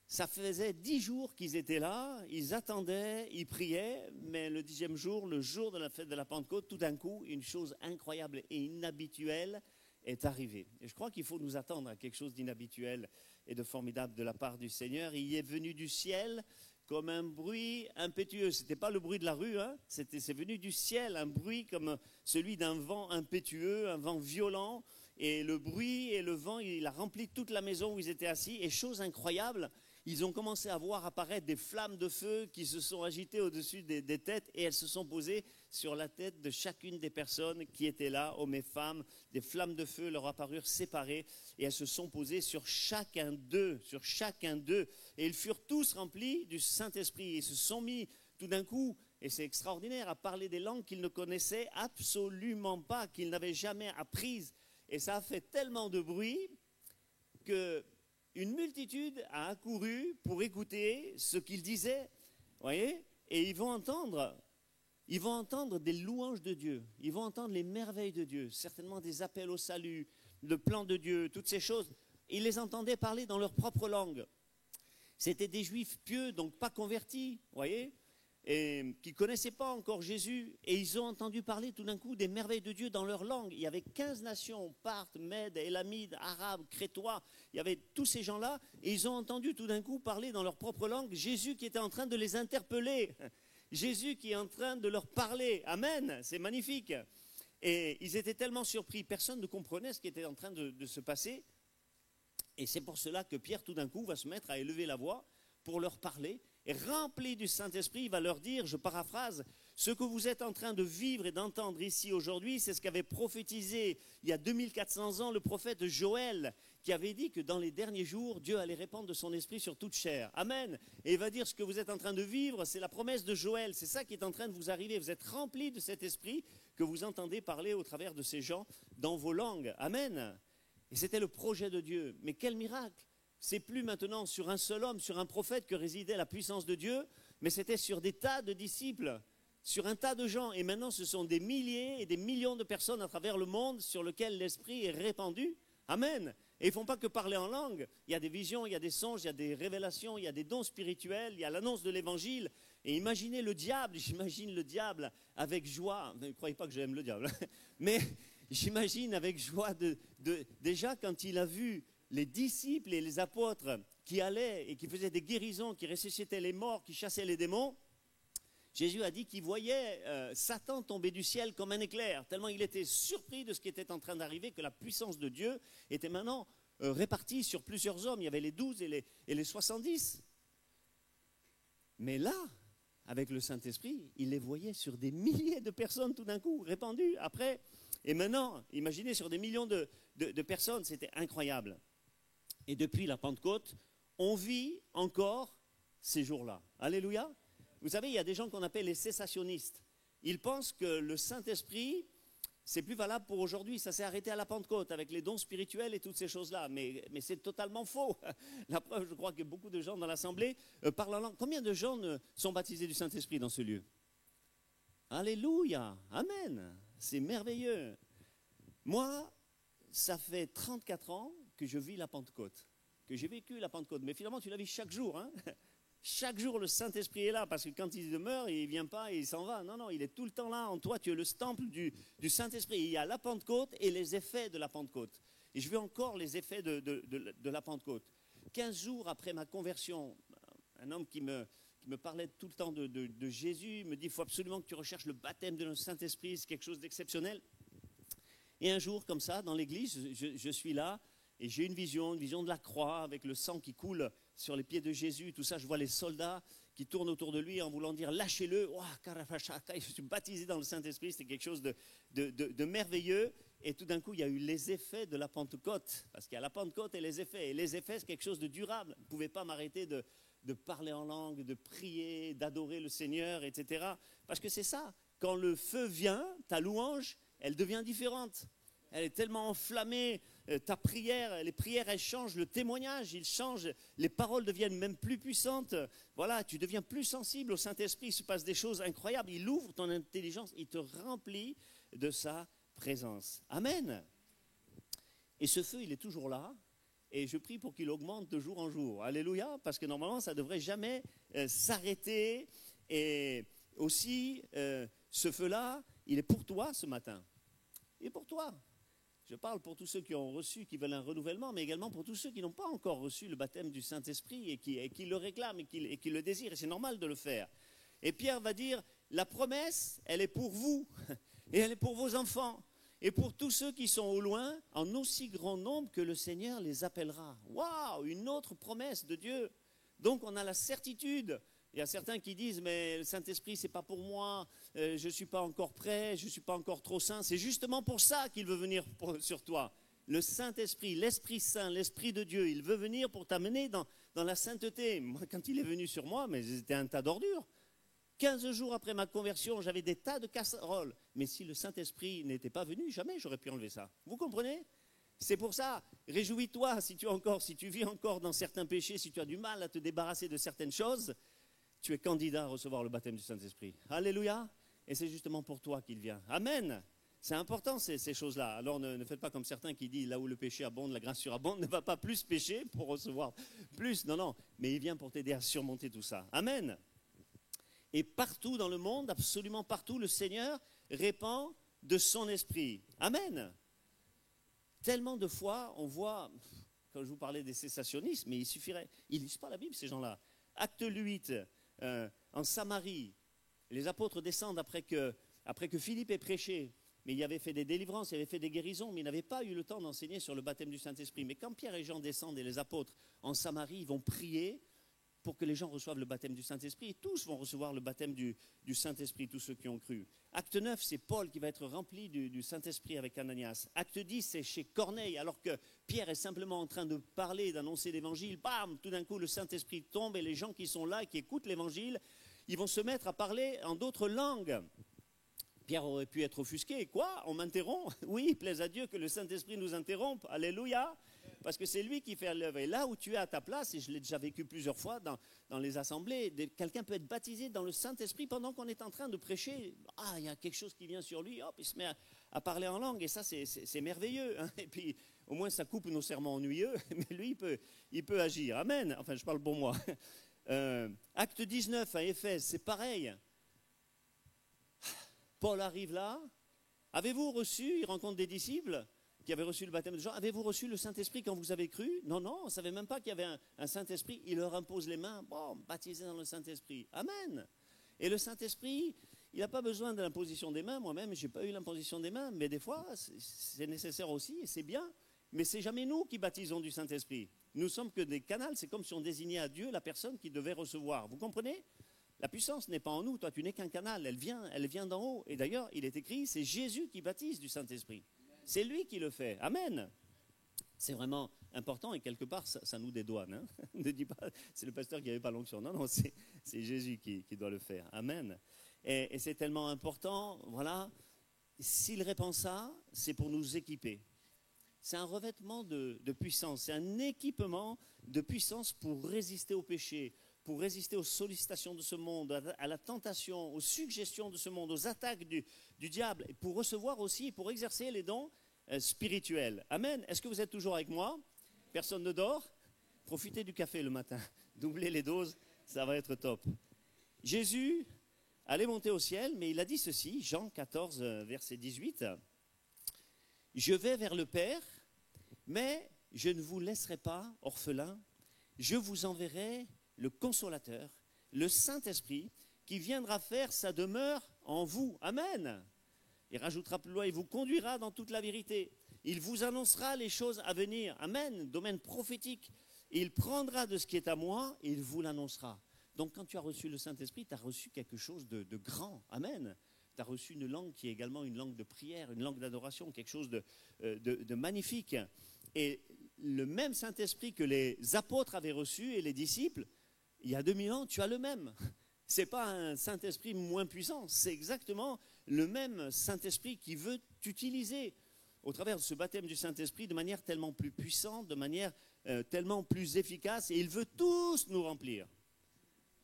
Ça faisait 10 jours qu'ils étaient là, ils attendaient, ils priaient, mais le 10e jour, le jour de la fête de la Pentecôte, tout d'un coup, une chose incroyable et inhabituelle est arrivée. Et je crois qu'il faut nous attendre à quelque chose d'inhabituel et de formidable de la part du Seigneur. Il est venu du ciel comme un bruit impétueux. Ce n'était pas le bruit de la rue, c'est venu du ciel, un bruit comme celui d'un vent impétueux, un vent violent. Et le bruit et le vent, il a rempli toute la maison où ils étaient assis. Et chose incroyable, ils ont commencé à voir apparaître des flammes de feu qui se sont agitées au-dessus des têtes et elles se sont posées sur la tête de chacune des personnes qui étaient là, hommes et femmes. Des flammes de feu leur apparurent séparées et elles se sont posées sur chacun d'eux, Et ils furent tous remplis du Saint-Esprit. Ils se sont mis tout d'un coup et c'est extraordinaire, à parler des langues qu'ils ne connaissaient absolument pas, qu'ils n'avaient jamais apprises. Et ça a fait tellement de bruit qu'une multitude a accouru pour écouter ce qu'ils disaient. Voyez, et ils vont entendre des louanges de Dieu, ils vont entendre les merveilles de Dieu, certainement des appels au salut, le plan de Dieu, toutes ces choses. Ils les entendaient parler dans leur propre langue. C'était des juifs pieux, donc pas convertis, voyez, et qui ne connaissaient pas encore Jésus, et ils ont entendu parler tout d'un coup des merveilles de Dieu dans leur langue. Il y avait 15 nations, Parthes, Mèdes, Élamides, Arabes, Crétois, il y avait tous ces gens-là, et ils ont entendu tout d'un coup parler dans leur propre langue Jésus qui était en train de les interpeller, Jésus qui est en train de leur parler. Amen, c'est magnifique. Et ils étaient tellement surpris, personne ne comprenait ce qui était en train de se passer. Et c'est pour cela que Pierre, tout d'un coup, va se mettre à élever la voix pour leur parler. Et rempli du Saint-Esprit, il va leur dire, je paraphrase, ce que vous êtes en train de vivre et d'entendre ici aujourd'hui, c'est ce qu'avait prophétisé il y a 2400 ans le prophète Joël, qui avait dit que dans les derniers jours, Dieu allait répandre de son esprit sur toute chair. Amen. Et il va dire ce que vous êtes en train de vivre, c'est la promesse de Joël, c'est ça qui est en train de vous arriver. Vous êtes remplis de cet esprit que vous entendez parler au travers de ces gens dans vos langues. Amen. Et c'était le projet de Dieu. Mais quel miracle! C'est plus maintenant sur un seul homme, sur un prophète que résidait la puissance de Dieu, mais c'était sur des tas de disciples, sur un tas de gens. Et maintenant, ce sont des milliers et des millions de personnes à travers le monde sur lesquelles l'Esprit est répandu. Amen. Et ils ne font pas que parler en langue. Il y a des visions, il y a des songes, il y a des révélations, il y a des dons spirituels, il y a l'annonce de l'Évangile. Et imaginez le diable, j'imagine le diable avec joie. Ne croyez pas que j'aime le diable, mais j'imagine avec joie déjà quand il a vu les disciples et les apôtres qui allaient et qui faisaient des guérisons, qui ressuscitaient les morts, qui chassaient les démons, Jésus a dit qu'il voyait Satan tomber du ciel comme un éclair, tellement il était surpris de ce qui était en train d'arriver, que la puissance de Dieu était maintenant répartie sur plusieurs hommes. Il y avait les 12 et les 70. Mais là, avec le Saint-Esprit, il les voyait sur des milliers de personnes tout d'un coup, répandues après. Et maintenant, imaginez sur des millions de personnes, c'était incroyable. Et depuis la Pentecôte, on vit encore ces jours-là. Alléluia. Vous savez, il y a des gens qu'on appelle les cessationnistes. Ils pensent que le Saint-Esprit, c'est plus valable pour aujourd'hui. Ça s'est arrêté à la Pentecôte avec les dons spirituels et toutes ces choses-là. Mais c'est totalement faux. La preuve, je crois que beaucoup de gens dans l'Assemblée parlent en langue. Combien de gens sont baptisés du Saint-Esprit dans ce lieu? Alléluia. Amen. C'est merveilleux. Moi, ça fait 34 ans que je vis la Pentecôte, que j'ai vécu la Pentecôte. Mais finalement, tu la vis chaque jour. Hein. Chaque jour, le Saint-Esprit est là, parce que quand il demeure, il ne vient pas et il s'en va. Non, non, il est tout le temps là en toi. Tu es le temple du Saint-Esprit. Il y a la Pentecôte et les effets de la Pentecôte. Et je veux encore les effets de la Pentecôte. 15 jours après ma conversion, un homme qui me parlait tout le temps de Jésus me dit, il faut absolument que tu recherches le baptême de le Saint-Esprit, c'est quelque chose d'exceptionnel. Et un jour, comme ça, dans l'église, je suis là, et j'ai une vision de la croix, avec le sang qui coule sur les pieds de Jésus, tout ça. Je vois les soldats qui tournent autour de lui en voulant dire, lâchez-le. Je suis baptisé dans le Saint-Esprit, c'était quelque chose de merveilleux. Et tout d'un coup, il y a eu les effets de la Pentecôte, parce qu'il y a la Pentecôte et les effets. Et les effets, c'est quelque chose de durable. Vous ne pouvez pas m'arrêter de parler en langue, de prier, d'adorer le Seigneur, etc. Parce que c'est ça, quand le feu vient, ta louange, elle devient différente. Elle est tellement enflammée, ta prière, les prières, elles changent, le témoignage, il change, les paroles deviennent même plus puissantes. Voilà, tu deviens plus sensible au Saint-Esprit, il se passe des choses incroyables. Il ouvre ton intelligence, il te remplit de sa présence. Amen. Et ce feu, il est toujours là. Et je prie pour qu'il augmente de jour en jour. Alléluia, parce que normalement, ça ne devrait jamais s'arrêter. Et aussi, ce feu-là, il est pour toi ce matin. Il est pour toi. Je parle pour tous ceux qui ont reçu, qui veulent un renouvellement, mais également pour tous ceux qui n'ont pas encore reçu le baptême du Saint-Esprit et qui le réclament et qui le désirent. Et c'est normal de le faire. Et Pierre va dire, la promesse, elle est pour vous et elle est pour vos enfants. Et pour tous ceux qui sont au loin, en aussi grand nombre que le Seigneur les appellera. Waouh, une autre promesse de Dieu. Donc on a la certitude. Il y a certains qui disent, mais le Saint-Esprit, ce n'est pas pour moi, je ne suis pas encore prêt, je ne suis pas encore trop saint. C'est justement pour ça qu'il veut venir sur toi. Le Saint-Esprit, l'Esprit Saint, l'Esprit de Dieu, il veut venir pour t'amener dans la sainteté. Moi, quand il est venu sur moi, mais c'était un tas d'ordures. 15 jours après ma conversion, j'avais des tas de casseroles. Mais si le Saint-Esprit n'était pas venu, jamais j'aurais pu enlever ça. Vous comprenez ? C'est pour ça, réjouis-toi si tu vis encore dans certains péchés, si tu as du mal à te débarrasser de certaines choses, tu es candidat à recevoir le baptême du Saint-Esprit. Alléluia. Et c'est justement pour toi qu'il vient. Amen. C'est important ces choses-là. Alors ne faites pas comme certains qui disent là où le péché abonde, la grâce surabonde, ne va pas plus pécher pour recevoir plus. Non. Mais il vient pour t'aider à surmonter tout ça. Amen. Et partout dans le monde, absolument partout, le Seigneur répand de son esprit. Amen. Tellement de fois, on voit, quand je vous parlais des cessationnistes, mais il suffirait, ils ne lisent pas la Bible ces gens-là. Acte 8, en Samarie, les apôtres descendent après que Philippe ait prêché. Mais il avait fait des délivrances, il avait fait des guérisons, mais il n'avait pas eu le temps d'enseigner sur le baptême du Saint-Esprit. Mais quand Pierre et Jean descendent et les apôtres en Samarie, ils vont prier pour que les gens reçoivent le baptême du Saint-Esprit. Et tous vont recevoir le baptême du Saint-Esprit, tous ceux qui ont cru. Acte 9, c'est Paul qui va être rempli du Saint-Esprit avec Ananias. Acte 10, c'est chez Corneille, alors que Pierre est simplement en train de parler, d'annoncer l'évangile. Bam, tout d'un coup, le Saint-Esprit tombe et les gens qui sont là, qui écoutent l'évangile, ils vont se mettre à parler en d'autres langues. Pierre aurait pu être offusqué. Quoi ? On m'interrompt ? Oui, plaise à Dieu que le Saint-Esprit nous interrompe. Alléluia. Parce que c'est lui qui fait l'œuvre. Et là où tu es à ta place, et je l'ai déjà vécu plusieurs fois dans les assemblées, quelqu'un peut être baptisé dans le Saint-Esprit pendant qu'on est en train de prêcher. Ah, il y a quelque chose qui vient sur lui, hop, il se met à parler en langue. Et ça, c'est merveilleux. Hein. Et puis, au moins, ça coupe nos sermons ennuyeux. Mais lui, il peut agir. Amen. Enfin, je parle pour moi. Acte 19 à Éphèse, c'est pareil. Paul arrive là. Avez-vous reçu, il rencontre des disciples qui avaient reçu le baptême de Jean. Avez-vous reçu le Saint-Esprit quand vous avez cru ? Non, on ne savait même pas qu'il y avait un Saint-Esprit. Il leur impose les mains. Bon, baptisé dans le Saint-Esprit. Amen. Et le Saint-Esprit, il n'a pas besoin de l'imposition des mains. Moi-même, je n'ai pas eu l'imposition des mains. Mais des fois, c'est nécessaire aussi et c'est bien. Mais ce n'est jamais nous qui baptisons du Saint-Esprit. Nous sommes que des canals. C'est comme si on désignait à Dieu la personne qui devait recevoir. Vous comprenez ? La puissance n'est pas en nous, toi tu n'es qu'un canal, elle vient d'en haut. Et d'ailleurs, il est écrit, c'est Jésus qui baptise du Saint-Esprit. C'est lui qui le fait. Amen. C'est vraiment important et quelque part, ça nous dédouane. Hein. Ne dis pas, c'est le pasteur qui n'avait pas l'onction. Non, c'est Jésus qui doit le faire. Amen. Et c'est tellement important, voilà. S'il répand ça, c'est pour nous équiper. C'est un revêtement de puissance, c'est un équipement de puissance pour résister au péché, pour résister aux sollicitations de ce monde, à la tentation, aux suggestions de ce monde, aux attaques du diable, et pour recevoir aussi, pour exercer les dons spirituels. Amen. Est-ce que vous êtes toujours avec moi ? Personne ne dort ? Profitez du café le matin, doublez les doses, ça va être top. Jésus allait monter au ciel, mais il a dit ceci, Jean 14, verset 18, « Je vais vers le Père, mais je ne vous laisserai pas orphelins, je vous enverrai le Consolateur, le Saint-Esprit, qui viendra faire sa demeure en vous. » Amen. Il rajoutera plus loin, il vous conduira dans toute la vérité. Il vous annoncera les choses à venir. Amen. Domaine prophétique. Il prendra de ce qui est à moi et il vous l'annoncera. Donc quand tu as reçu le Saint-Esprit, tu as reçu quelque chose de grand. Amen. Tu as reçu une langue qui est également une langue de prière, une langue d'adoration, quelque chose de magnifique. Et le même Saint-Esprit que les apôtres avaient reçu et les disciples, il y a 2000 ans, tu as le même. Ce n'est pas un Saint-Esprit moins puissant, c'est exactement le même Saint-Esprit qui veut t'utiliser au travers de ce baptême du Saint-Esprit de manière tellement plus puissante, de manière tellement plus efficace, et il veut tous nous remplir.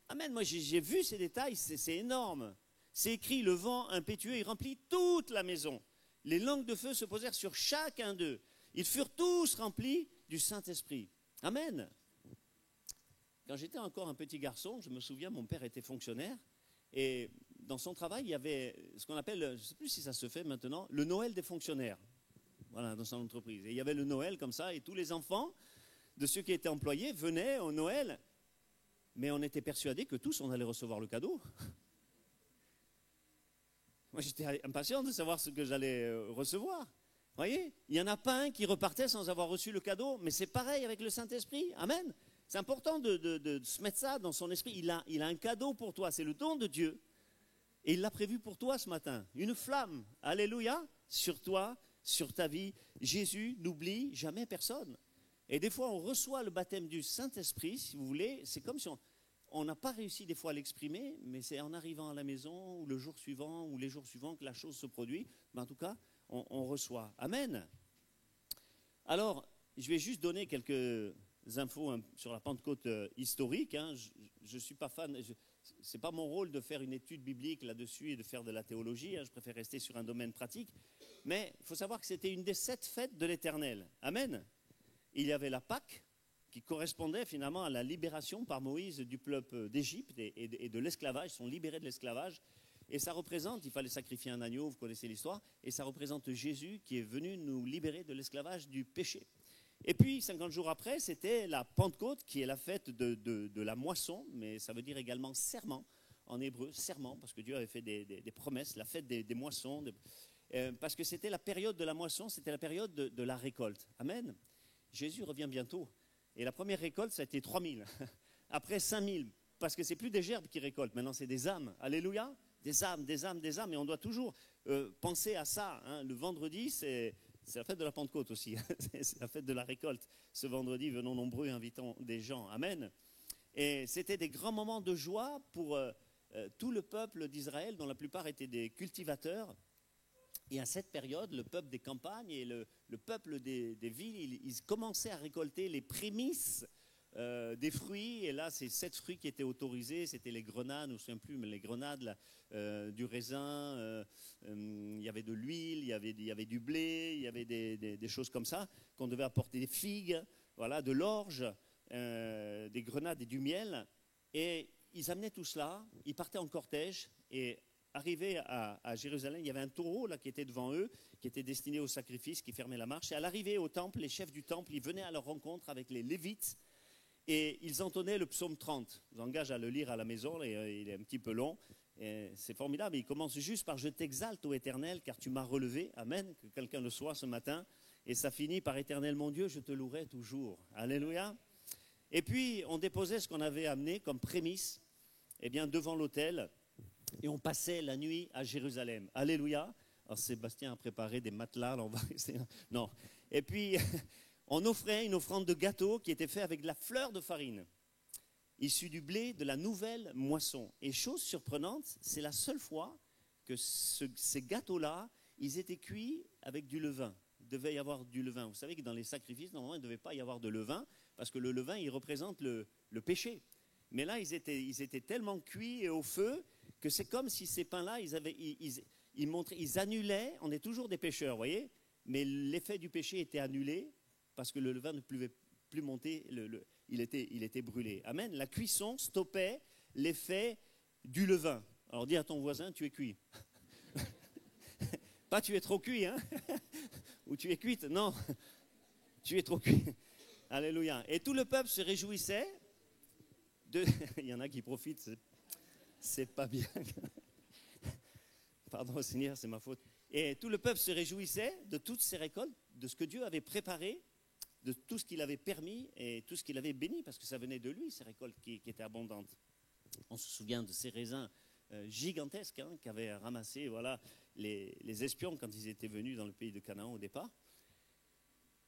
Amen, moi j'ai vu ces détails, c'est énorme. C'est écrit, le vent impétueux, il remplit toute la maison. Les langues de feu se posèrent sur chacun d'eux. Ils furent tous remplis du Saint-Esprit. Amen. Quand j'étais encore un petit garçon, je me souviens, mon père était fonctionnaire, et dans son travail, il y avait ce qu'on appelle, je ne sais plus si ça se fait maintenant, le Noël des fonctionnaires. Voilà, dans son entreprise. Et il y avait le Noël comme ça, et tous les enfants de ceux qui étaient employés venaient au Noël, mais on était persuadés que tous, on allait recevoir le cadeau. Moi, j'étais impatient de savoir ce que j'allais recevoir. Vous voyez, il n'y en a pas un qui repartait sans avoir reçu le cadeau, mais c'est pareil avec le Saint-Esprit. Amen. C'est important de se mettre ça dans son esprit. Il a un cadeau pour toi, c'est le don de Dieu. Et il l'a prévu pour toi ce matin. Une flamme, alléluia, sur toi, sur ta vie. Jésus n'oublie jamais personne. Et des fois, on reçoit le baptême du Saint-Esprit, si vous voulez. C'est comme si on n'a pas réussi des fois à l'exprimer, mais c'est en arrivant à la maison, ou le jour suivant, ou les jours suivants, que la chose se produit. Mais en tout cas, on reçoit. Amen. Alors, je vais juste donner quelques infos sur la Pentecôte historique. Je ne suis pas fan, ce n'est pas mon rôle de faire une étude biblique là-dessus et de faire de la théologie. Je préfère rester sur un domaine pratique. Mais il faut savoir que c'était une des 7 fêtes de l'Éternel. Amen. Il y avait la Pâque, qui correspondait finalement à la libération par Moïse du peuple d'Égypte et de l'esclavage. Ils sont libérés de l'esclavage. Et ça représente, il fallait sacrifier un agneau, vous connaissez l'histoire, et ça représente Jésus qui est venu nous libérer de l'esclavage du péché. Et puis, 50 jours après, c'était la Pentecôte, qui est la fête de la moisson, mais ça veut dire également serment, en hébreu, serment, parce que Dieu avait fait des promesses, la fête des moissons, parce que c'était la période de la moisson, c'était la période de la récolte. Amen. Jésus revient bientôt. Et la première récolte, ça a été 3000. Après 5000, parce que c'est plus des gerbes qui récoltent, maintenant c'est des âmes. Alléluia. Des âmes, des âmes, des âmes. Et on doit toujours penser à ça. Le vendredi, c'est la fête de la Pentecôte aussi. C'est la fête de la récolte. Ce vendredi, venons nombreux, invitons des gens. Amen. Et c'était des grands moments de joie pour tout le peuple d'Israël, dont la plupart étaient des cultivateurs. Et à cette période, le peuple des campagnes et le peuple des villes, ils commençaient à récolter les prémices des fruits. Et là, c'est 7 fruits qui étaient autorisés. C'était les grenades, je ne me souviens plus, mais les grenades, du raisin, il y avait de l'huile, il y avait du blé, il y avait des choses comme ça qu'on devait apporter, des figues, voilà, de l'orge, des grenades et du miel. Et ils amenaient tout cela, ils partaient en cortège et arrivés à Jérusalem, il y avait un taureau là, qui était devant eux, qui était destiné au sacrifice, qui fermait la marche. Et à l'arrivée au temple, les chefs du temple, ils venaient à leur rencontre avec les Lévites et ils entonnaient le psaume 30. Je vous engage à le lire à la maison, il est un petit peu long. C'est formidable. Il commence juste par « Je t'exalte, ô Éternel, car tu m'as relevé ». Amen, que quelqu'un le soit ce matin. Et ça finit par « Éternel mon Dieu, je te louerai toujours ». Alléluia. Et puis, on déposait ce qu'on avait amené comme prémisse devant l'autel. Et on passait la nuit à Jérusalem. Alléluia. Alors Sébastien a préparé des matelas, là on va rester. Non. Et puis, on offrait une offrande de gâteau qui était faite avec de la fleur de farine, issue du blé de la nouvelle moisson. Et chose surprenante, c'est la seule fois que ces gâteaux-là, ils étaient cuits avec du levain. Il devait y avoir du levain. Vous savez que dans les sacrifices, normalement, il ne devait pas y avoir de levain, parce que le levain, il représente le péché. Mais là, ils étaient tellement cuits et au feu que c'est comme si ces pains-là, ils annulaient, on est toujours des pécheurs, vous voyez, mais l'effet du péché était annulé parce que le levain ne pouvait plus monter, il était brûlé. Amen. La cuisson stoppait l'effet du levain. Alors dis à ton voisin, tu es cuit. Pas tu es trop cuit, hein. Ou tu es cuite, non. Tu es trop cuit. Alléluia. Et tout le peuple se réjouissait. Il y en a qui profitent, c'est pas bien. Pardon Seigneur, c'est ma faute. Et tout le peuple se réjouissait de toutes ces récoltes, de ce que Dieu avait préparé, de tout ce qu'il avait permis et tout ce qu'il avait béni, parce que ça venait de lui, ces récoltes qui étaient abondantes. On se souvient de ces raisins gigantesques qu'avaient ramassés les espions quand ils étaient venus dans le pays de Canaan au départ.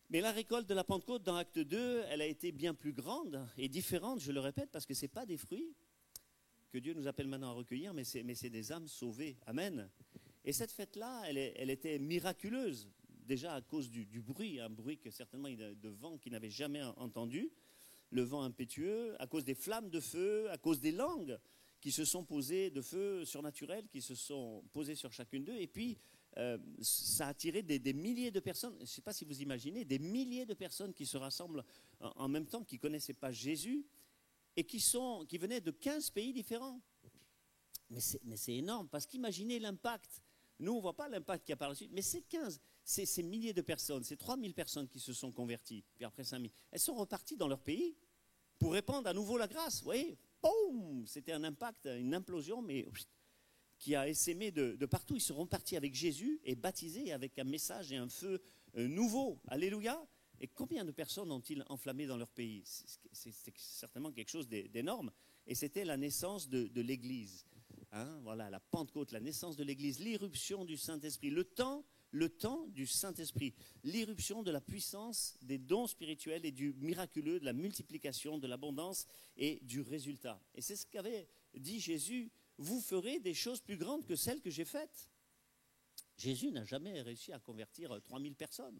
Mais la récolte de la Pentecôte dans Acte 2, elle a été bien plus grande et différente, je le répète, parce que ce n'est pas des fruits que Dieu nous appelle maintenant à recueillir, mais c'est des âmes sauvées. Amen. Et cette fête-là, elle était miraculeuse, déjà à cause du bruit, un bruit que certainement de vent qu'ils n'avaient jamais entendu, le vent impétueux, à cause des flammes de feu, à cause des langues qui se sont posées de feu surnaturel, qui se sont posées sur chacune d'eux, et puis ça a attiré des milliers de personnes, je ne sais pas si vous imaginez, des milliers de personnes qui se rassemblent en même temps, qui ne connaissaient pas Jésus, et qui venaient de 15 pays différents. Mais c'est énorme, parce qu'imaginez l'impact. Nous, on ne voit pas l'impact qu'il y a par la suite, mais c'est 15, c'est milliers de personnes, c'est 3000 personnes qui se sont converties, puis après 5000. Elles sont reparties dans leur pays pour répandre à nouveau la grâce. Vous voyez, boum, c'était un impact, une implosion, mais qui a essaimé de partout. Ils seront partis avec Jésus et baptisés avec un message et un feu nouveau. Alléluia. Et combien de personnes ont-ils enflammé dans leur pays? C'est certainement quelque chose d'énorme. Et c'était la naissance de l'Église. Voilà, la Pentecôte, la naissance de l'Église, l'irruption du Saint-Esprit, le temps le temps du Saint-Esprit, l'irruption de la puissance des dons spirituels et du miraculeux, de la multiplication, de l'abondance et du résultat. Et c'est ce qu'avait dit Jésus, vous ferez des choses plus grandes que celles que j'ai faites. Jésus n'a jamais réussi à convertir 3000 personnes.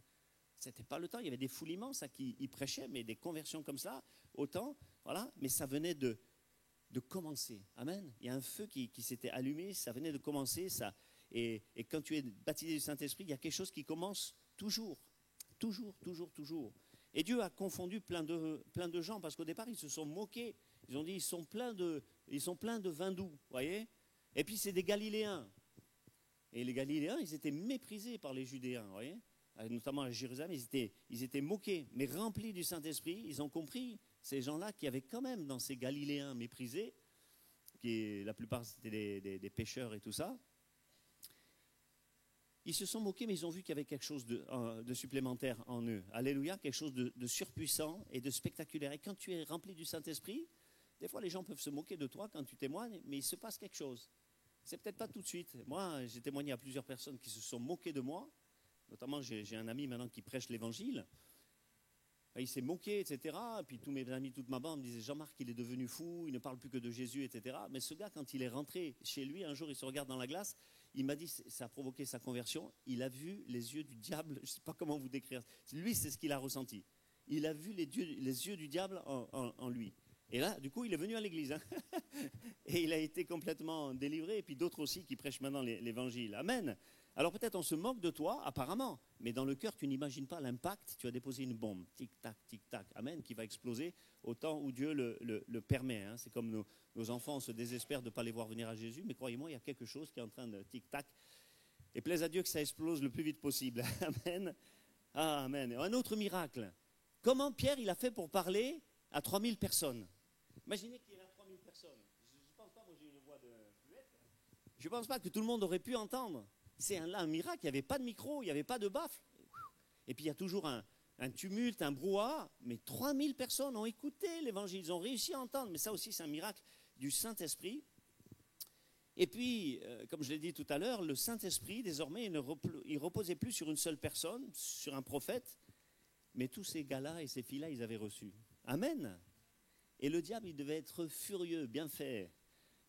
Ce n'était pas le temps, il y avait des foules immenses à qui il prêchait, mais des conversions comme ça, autant, voilà, mais ça venait de commencer. Amen. Il y a un feu qui s'était allumé, ça venait de commencer, ça. Et quand tu es baptisé du Saint-Esprit, il y a quelque chose qui commence toujours. Toujours, toujours, toujours. Et Dieu a confondu plein de gens, parce qu'au départ, ils se sont moqués. Ils ont dit, ils sont pleins de vin doux, voyez. Et puis, c'est des Galiléens. Et les Galiléens, ils étaient méprisés par les Judéens, voyez. Notamment à Jérusalem, ils étaient moqués. Mais remplis du Saint-Esprit, ils ont compris, ces gens-là qui avaient quand même dans ces Galiléens méprisés, qui la plupart c'était des pêcheurs et tout ça, ils se sont moqués, mais ils ont vu qu'il y avait quelque chose de supplémentaire en eux. Alléluia, quelque chose de surpuissant et de spectaculaire. Et quand tu es rempli du Saint-Esprit, des fois les gens peuvent se moquer de toi quand tu témoignes, mais il se passe quelque chose. C'est peut-être pas tout de suite. Moi, j'ai témoigné à plusieurs personnes qui se sont moquées de moi. Notamment, j'ai un ami maintenant qui prêche l'Évangile. Il s'est moqué, etc. Et puis tous mes amis, toute ma bande me disaient, Jean-Marc, il est devenu fou, il ne parle plus que de Jésus, etc. Mais ce gars, quand il est rentré chez lui, un jour, il se regarde dans la glace, il m'a dit, ça a provoqué sa conversion, il a vu les yeux du diable, je ne sais pas comment vous décrire. Lui, c'est ce qu'il a ressenti. Il a vu les yeux du diable en lui. Et là, du coup, il est venu à l'église. Hein. Et il a été complètement délivré. Et puis d'autres aussi qui prêchent maintenant l'évangile. Amen. Alors peut-être on se moque de toi, apparemment. Mais dans le cœur, tu n'imagines pas l'impact. Tu as déposé une bombe. Tic-tac, tic-tac. Amen. Qui va exploser au temps où Dieu le permet. Hein. C'est comme nos enfants, on se désespère de ne pas les voir venir à Jésus. Mais croyez-moi, il y a quelque chose qui est en train de tic-tac. Et plaise à Dieu que ça explose le plus vite possible. Amen. Ah, amen. Un autre miracle. Comment Pierre, il a fait pour parler à 3000 personnes? Imaginez qu'il y a 3000 personnes. Je ne pense pas, moi j'ai une voix de fluette. Je ne pense pas que tout le monde aurait pu entendre. C'est un miracle, il n'y avait pas de micro, il n'y avait pas de baffle. Et puis il y a toujours un tumulte, un brouhaha. Mais 3000 personnes ont écouté l'évangile, ils ont réussi à entendre. Mais ça aussi, c'est un miracle du Saint-Esprit. Et puis, comme je l'ai dit tout à l'heure, le Saint-Esprit, désormais, il ne reposait plus sur une seule personne, sur un prophète. Mais tous ces gars-là et ces filles-là, ils avaient reçu. Amen. Et le diable, il devait être furieux, bien fait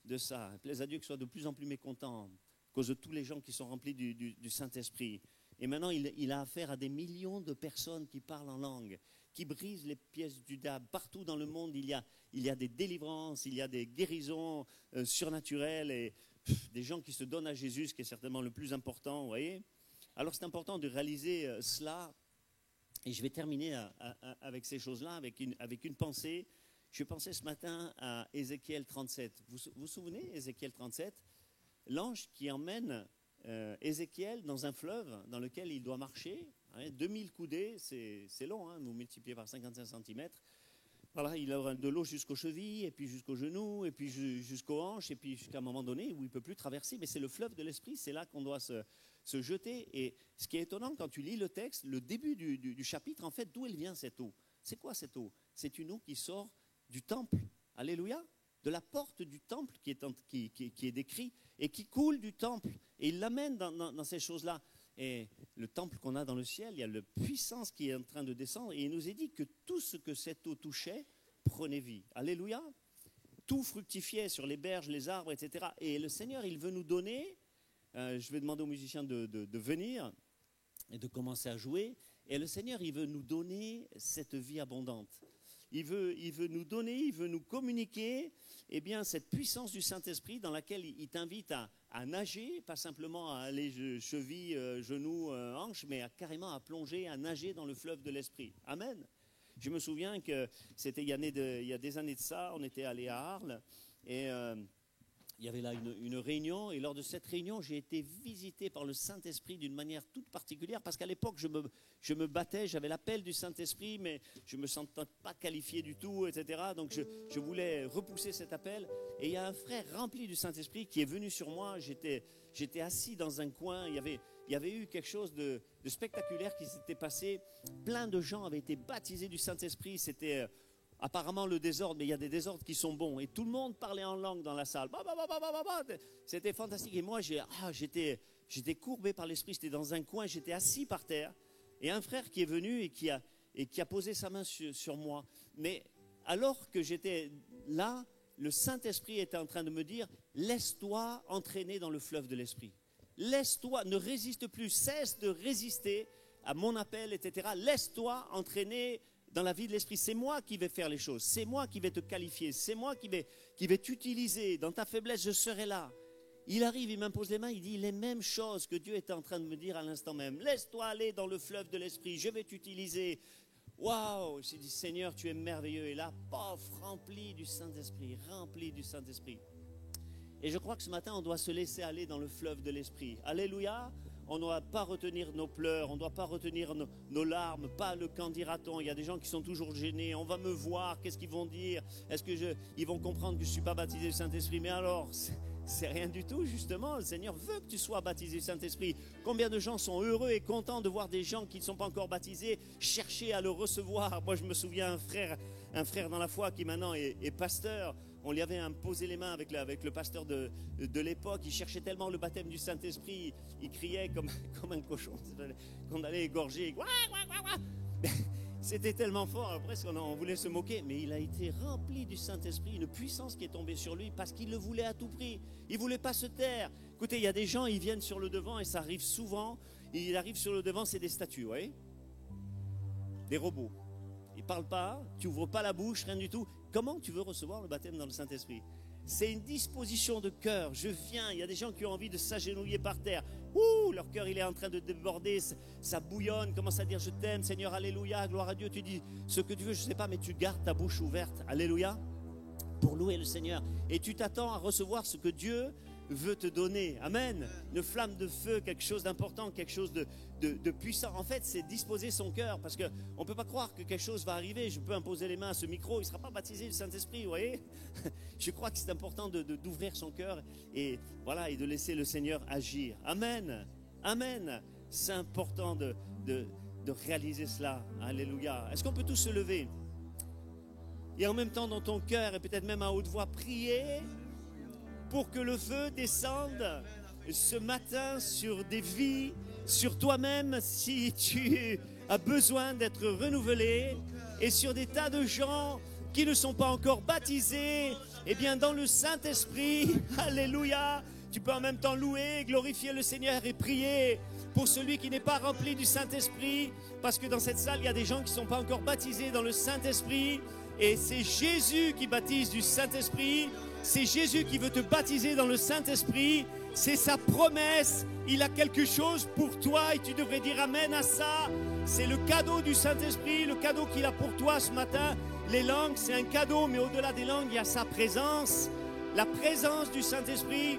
de ça. Plaise à Dieu qu'il soit de plus en plus mécontent à cause de tous les gens qui sont remplis du Saint-Esprit. Et maintenant, il a affaire à des millions de personnes qui parlent en langue, qui brisent les pièces du diable. Partout dans le monde, il y a des délivrances, il y a des guérisons surnaturelles et des gens qui se donnent à Jésus, ce qui est certainement le plus important, vous voyez. Alors c'est important de réaliser cela. Et je vais terminer avec ces choses-là, avec une pensée. Je pensais ce matin à Ézéchiel 37. Vous vous souvenez, Ézéchiel 37? L'ange qui emmène Ézéchiel dans un fleuve dans lequel il doit marcher. 2000 coudées, c'est long, hein, vous multipliez par 55 cm. Voilà, il aura de l'eau jusqu'aux chevilles, et puis jusqu'aux genoux, et puis jusqu'aux hanches, et puis jusqu'à un moment donné où il ne peut plus traverser. Mais c'est le fleuve de l'esprit, c'est là qu'on doit se jeter. Et ce qui est étonnant quand tu lis le texte, le début du chapitre, en fait, d'où elle vient cette eau? C'est quoi cette eau? C'est une eau qui sort du temple, alléluia, de la porte du temple qui est décrit et qui coule du temple. Et il l'amène dans ces choses-là. Et le temple qu'on a dans le ciel, il y a la puissance qui est en train de descendre. Et il nous est dit que tout ce que cette eau touchait prenait vie. Alléluia. Tout fructifiait sur les berges, les arbres, etc. Et le Seigneur, il veut nous donner, je vais demander aux musiciens de venir et de commencer à jouer. Et le Seigneur, il veut nous donner cette vie abondante. Il veut nous donner, il veut nous communiquer cette puissance du Saint-Esprit dans laquelle il t'invite à nager, pas simplement à aller cheville, genoux, hanches, mais carrément à plonger, à nager dans le fleuve de l'Esprit. Amen. Je me souviens que c'était il y a des années de ça, on était allé à Arles et il y avait là une réunion, et lors de cette réunion, j'ai été visité par le Saint-Esprit d'une manière toute particulière, parce qu'à l'époque, je me battais, j'avais l'appel du Saint-Esprit, mais je ne me sentais pas qualifié du tout, etc. Donc je voulais repousser cet appel, et il y a un frère rempli du Saint-Esprit qui est venu sur moi, j'étais assis dans un coin, il y avait eu quelque chose de spectaculaire qui s'était passé, plein de gens avaient été baptisés du Saint-Esprit, c'était... apparemment le désordre, mais il y a des désordres qui sont bons. Et tout le monde parlait en langue dans la salle. C'était fantastique. Et moi, j'étais j'étais courbé par l'esprit, j'étais dans un coin, j'étais assis par terre. Et un frère qui est venu et qui a posé sa main sur moi. Mais alors que j'étais là, le Saint-Esprit était en train de me dire, laisse-toi entraîner dans le fleuve de l'Esprit. Laisse-toi, ne résiste plus, cesse de résister à mon appel, etc. Laisse-toi entraîner dans la vie de l'Esprit. C'est moi qui vais faire les choses, c'est moi qui vais te qualifier, c'est moi qui vais t'utiliser. Dans ta faiblesse, je serai là. Il arrive, il m'impose les mains, il dit les mêmes choses que Dieu était en train de me dire à l'instant même. Laisse-toi aller dans le fleuve de l'Esprit, je vais t'utiliser. Waouh, j'ai dit Seigneur, tu es merveilleux. Et là, paf, rempli du Saint-Esprit, rempli du Saint-Esprit. Et je crois que ce matin, on doit se laisser aller dans le fleuve de l'Esprit. Alléluia. On ne doit pas retenir nos pleurs, on ne doit pas retenir nos larmes, pas le qu'en dira-t-on. Il y a des gens qui sont toujours gênés. On va me voir, qu'est-ce qu'ils vont dire? Est-ce que ils vont comprendre que je ne suis pas baptisé du Saint-Esprit? Mais alors, c'est rien du tout, justement. Le Seigneur veut que tu sois baptisé du Saint-Esprit. Combien de gens sont heureux et contents de voir des gens qui ne sont pas encore baptisés chercher à le recevoir? Moi, je me souviens un frère dans la foi qui maintenant est pasteur. On lui avait imposé les mains avec le pasteur de l'époque. Il cherchait tellement le baptême du Saint-Esprit. Il criait comme un cochon qu'on allait égorger. C'était tellement fort, après on voulait se moquer. Mais il a été rempli du Saint-Esprit, une puissance qui est tombée sur lui parce qu'il le voulait à tout prix. Il ne voulait pas se taire. Écoutez, il y a des gens, ils viennent sur le devant et ça arrive souvent. Ils arrivent sur le devant, c'est des statues, vous voyez? Des robots. Ils ne parlent pas, tu n'ouvres pas la bouche, rien du tout. Comment tu veux recevoir le baptême dans le Saint-Esprit? C'est une disposition de cœur. Je viens, il y a des gens qui ont envie de s'agenouiller par terre. Ouh, leur cœur il est en train de déborder, ça bouillonne, commence à dire je t'aime Seigneur, alléluia, gloire à Dieu. Tu dis ce que tu veux, je ne sais pas, mais tu gardes ta bouche ouverte, alléluia, pour louer le Seigneur. Et tu t'attends à recevoir ce que Dieu veut te donner. Amen. Une flamme de feu, quelque chose d'important, quelque chose de puissant. En fait, c'est disposer son cœur parce qu'on ne peut pas croire que quelque chose va arriver. Je peux imposer les mains à ce micro, il ne sera pas baptisé du Saint-Esprit, vous voyez. Je crois que c'est important d'ouvrir son cœur et voilà, et de laisser le Seigneur agir. Amen. Amen. C'est important de réaliser cela. Alléluia. Est-ce qu'on peut tous se lever et en même temps dans ton cœur et peut-être même à haute voix prier pour que le feu descende ce matin sur des vies, sur toi-même si tu as besoin d'être renouvelé, et sur des tas de gens qui ne sont pas encore baptisés, eh bien dans le Saint-Esprit, alléluia, tu peux en même temps louer, glorifier le Seigneur et prier pour celui qui n'est pas rempli du Saint-Esprit, parce que dans cette salle, il y a des gens qui ne sont pas encore baptisés dans le Saint-Esprit, et c'est Jésus qui baptise du Saint-Esprit. C'est Jésus qui veut te baptiser dans le Saint-Esprit. C'est sa promesse. Il a quelque chose pour toi et tu devrais dire amen à ça. C'est le cadeau du Saint-Esprit, le cadeau qu'il a pour toi ce matin. Les langues, c'est un cadeau, mais au-delà des langues, il y a sa présence. La présence du Saint-Esprit,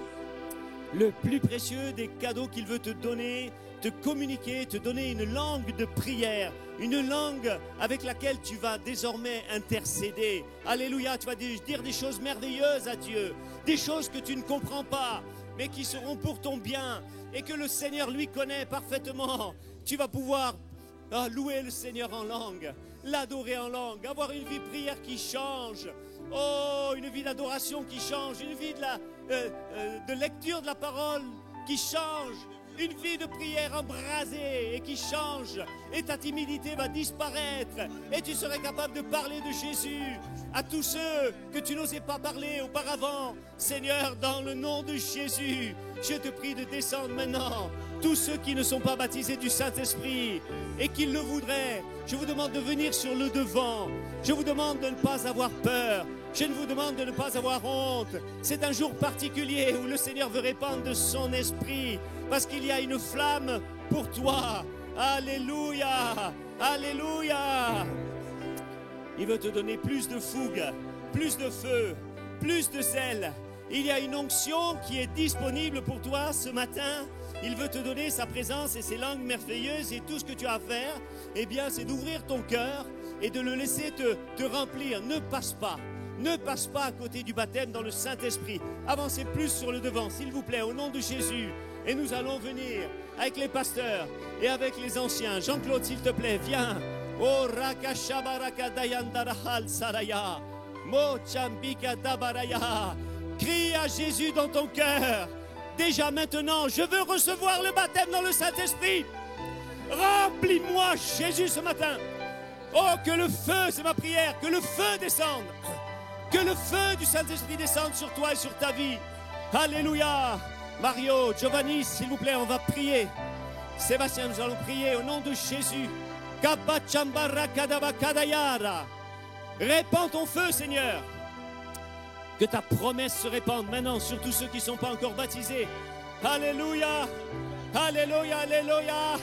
le plus précieux des cadeaux qu'il veut te donner, te communiquer, te donner une langue de prière, une langue avec laquelle tu vas désormais intercéder. Alléluia, tu vas dire des choses merveilleuses à Dieu, des choses que tu ne comprends pas, mais qui seront pour ton bien et que le Seigneur lui connaît parfaitement. Tu vas pouvoir louer le Seigneur en langue, l'adorer en langue, avoir une vie de prière qui change. Oh, une vie d'adoration qui change, une vie de lecture de la parole qui change, une vie de prière embrasée et qui change, et ta timidité va disparaître et tu serais capable de parler de Jésus à tous ceux que tu n'osais pas parler auparavant. Seigneur, dans le nom de Jésus, je te prie de descendre maintenant. Tous ceux qui ne sont pas baptisés du Saint-Esprit et qui le voudraient, je vous demande de venir sur le devant. Je vous demande de ne pas avoir peur. Je vous demande de ne pas avoir honte. C'est un jour particulier où le Seigneur veut répandre de son esprit parce qu'il y a une flamme pour toi. Alléluia, alléluia. Il veut te donner plus de fougue, plus de feu, plus de zèle. Il y a une onction qui est disponible pour toi ce matin. Il veut te donner sa présence et ses langues merveilleuses, et tout ce que tu as à faire, eh bien, c'est d'ouvrir ton cœur et de le laisser te remplir. Ne passe pas à côté du baptême dans le Saint-Esprit. Avancez plus sur le devant, s'il vous plaît, au nom de Jésus. Et nous allons venir avec les pasteurs et avec les anciens. Jean-Claude, s'il te plaît, viens. Oh, rakashabaraka dayandarahal saraya. Mo chambika dabaraya. Crie à Jésus dans ton cœur. déjà maintenant. Je veux recevoir le baptême dans le Saint-Esprit. Remplis-moi, Jésus, ce matin. Oh, que le feu, c'est ma prière, que le feu descende. Que le feu du Saint-Esprit descende sur toi et sur ta vie. Alléluia. Mario, Giovanni, s'il vous plaît, on va prier. Sébastien, nous allons prier au nom de Jésus. Répands ton feu, Seigneur. Que ta promesse se répande maintenant sur tous ceux qui ne sont pas encore baptisés. Alléluia. Alléluia, alléluia.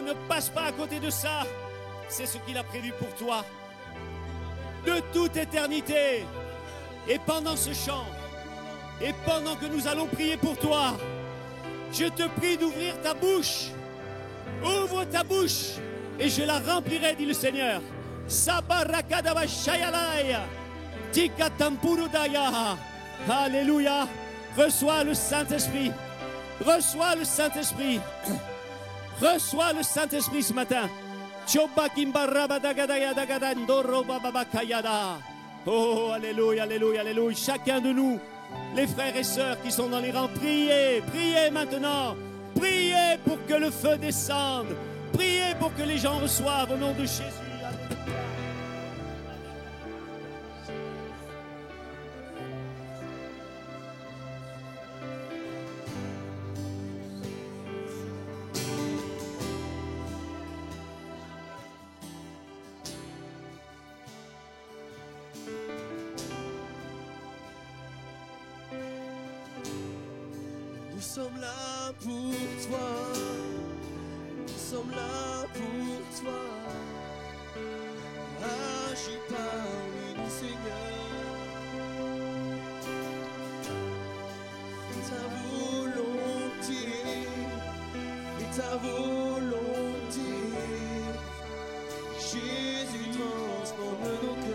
Ne passe pas à côté de ça. C'est ce qu'il a prévu pour toi. De toute éternité. Et pendant ce chant, et pendant que nous allons prier pour toi, je te prie d'ouvrir ta bouche. Ouvre ta bouche et je la remplirai, dit le Seigneur. Alléluia. Reçois le Saint-Esprit. Reçois le Saint-Esprit. Reçois le Saint-Esprit ce matin. Oh, alléluia, alléluia, alléluia. Chacun de nous, les frères et sœurs qui sont dans les rangs, priez, priez maintenant. Priez pour que le feu descende. Priez pour que les gens reçoivent au nom de Jésus. Nous sommes là pour toi. Nous sommes là pour toi. Agis parmi nous, Seigneur. Ta volonté, et ta volonté. Jésus transforme nos cœurs.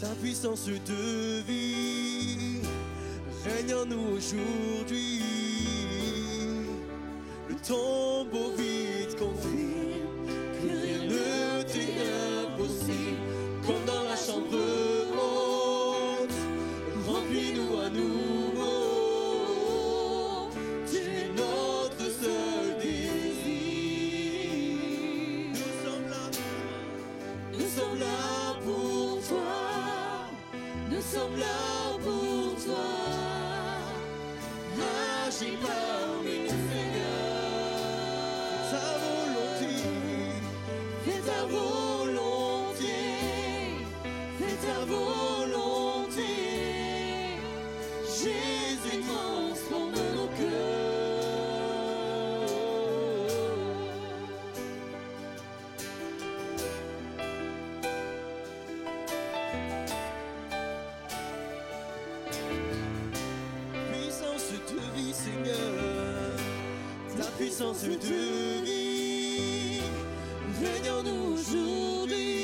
Ta puissance de vie règne en nous aujourd'hui. Le tombeau vide confirme que rien ne t'est impossible. Comme dans la chambre haute, remplis-nous à nouveau. Tu es notre seul désir. Nous sommes là pour toi. Nous sommes là pour toi. Agis parmi nous, Seigneur. Ta volonté, fais ta volonté, fais ta volonté. Jésus transforme nos cœurs. Puissance de vie, Seigneur, ta puissance de vie règne en nous aujourd'hui.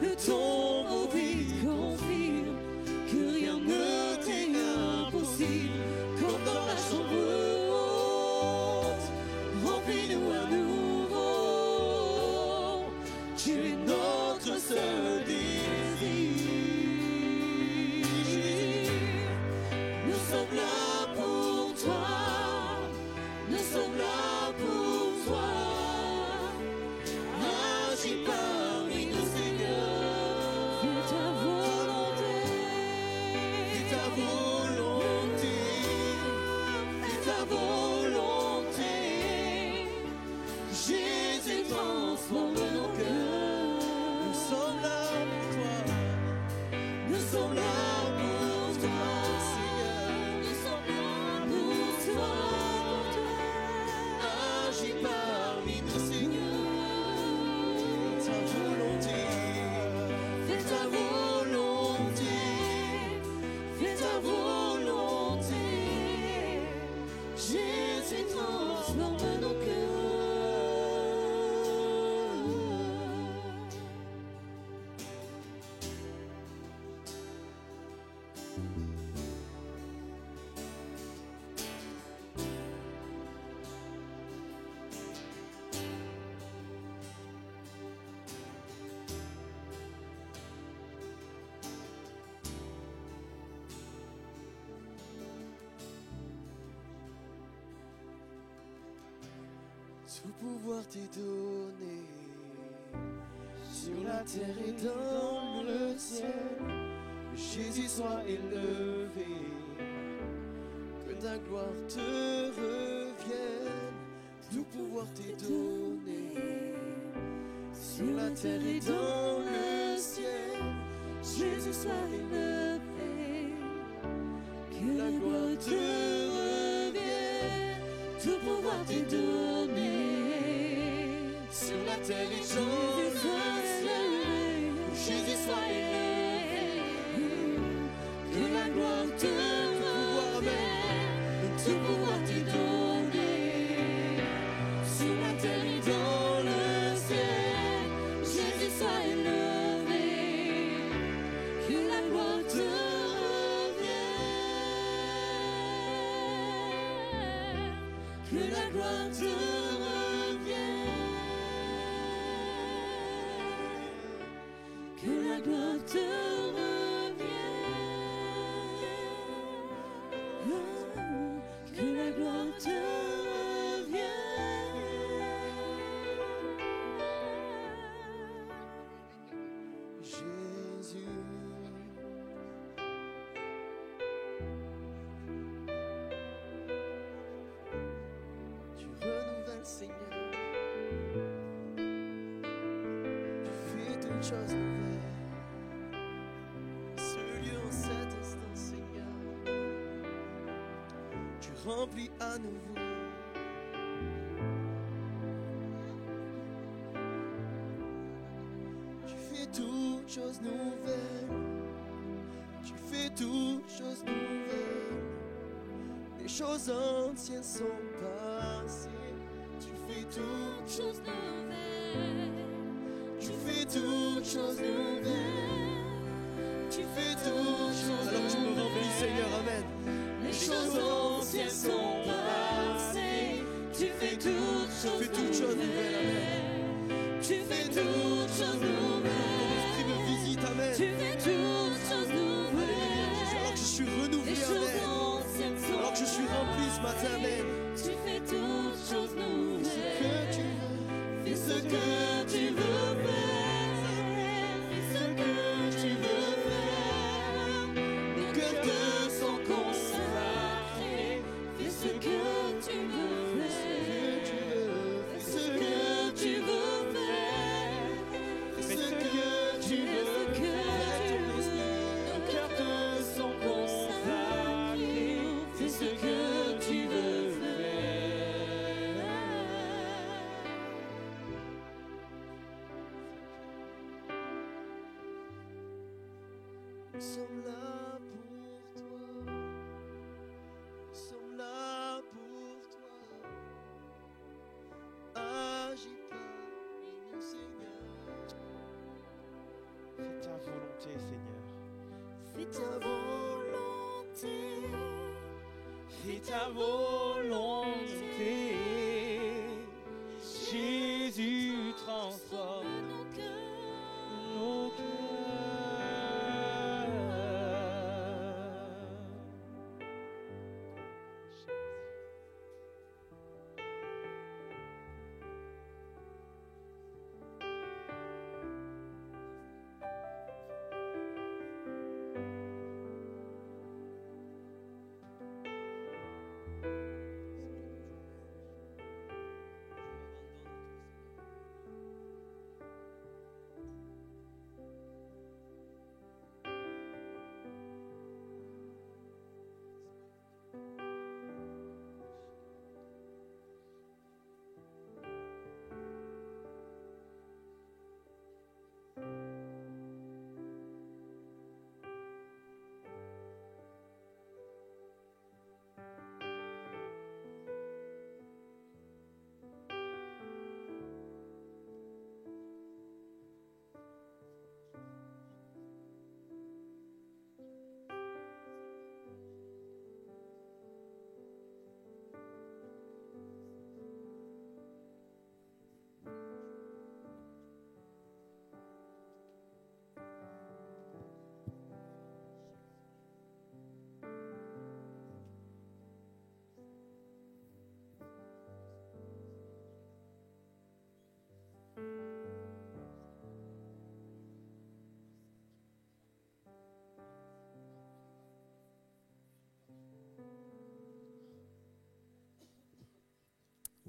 Le tombeau vide confirme que rien ne t'est impossible. Comme dans la chambre haute, remplis-nous à nouveau. Tu es notre seul désir. Nous sommes là pour toi. Nous sommes là pour toi. Agis parmi nous, Seigneur. Fais ta volonté. Fais ta volonté. Fais ta volonté. Jésus transforme nos cœurs. Nous sommes là pour toi. Nous sommes là pour toi, Seigneur. Nous sommes là pour toi. Agis parmi nous, Seigneur. Ta volonté, fais ta volonté, fais ta volonté. Jésus transforme nos cœurs. Tout pouvoir t'est donné sur la terre et dans le ciel. Jésus soit élevé, que ta gloire te revienne. Tout pouvoir t'est donné sur la terre et dans le ciel. Jésus soit élevé, que la gloire te revienne. Tout pouvoir t'est donné sur la terre et dans le ciel. Jésus soit élevé, que la gloire te revienne. Tout pouvoir t'est donné sur la terre et dans le ciel. Jésus soit élevé, que la gloire te revienne. Que la gloire te revienne. Que la gloire te revienne. Que la gloire te revienne. Jésus. Tu renouvelles, Seigneur. Tu fais toutes choses nouvelles. Ce lieu en cet instant, Seigneur. Tu remplis à nouveau. Tu fais toutes choses nouvelles. Tu fais toutes choses nouvelles. Les choses anciennes sont passées. Tu fais toutes choses nouvelles. Tu fais toutes choses nouvelles. Tu fais toutes choses nouvelles. Alors tu me remplis, Seigneur, amen. Les choses anciennes sont passées. Tu fais toutes choses nouvelles, amen. Tu fais toutes choses nouvelles. Ton esprit me visite, amen. Tu fais toutes choses nouvelles. Alors que je suis renouvelé, amen. Alors que je suis rempli ce matin, amen. Tu fais toutes choses nouvelles. Fais ce que tu veux faire. Fais ce que tu veux faire. Nos cœurs te sont consacrés. Fais ce que tu veux faire. Fais ce que tu veux faire. Fais ce que tu veux faire. Nos cœurs te sont consacrés. Fais ce que tu veux faire. Nous sommes là pour toi. Nous sommes là pour toi. Agis parmi nous, Seigneur. Fais ta volonté, Seigneur. Fais ta volonté. Fais ta volonté. Jésus transforme nos cœurs.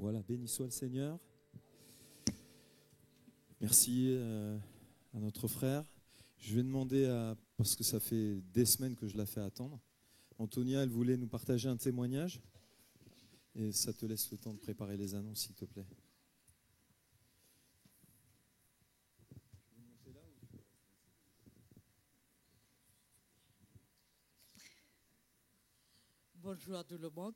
Voilà, béni soit le Seigneur. Merci à notre frère. Je vais demander parce que ça fait des semaines que je la fais attendre. Antonia, elle voulait nous partager un témoignage. Et ça te laisse le temps de préparer les annonces, s'il te plaît. Bonjour à tout le monde.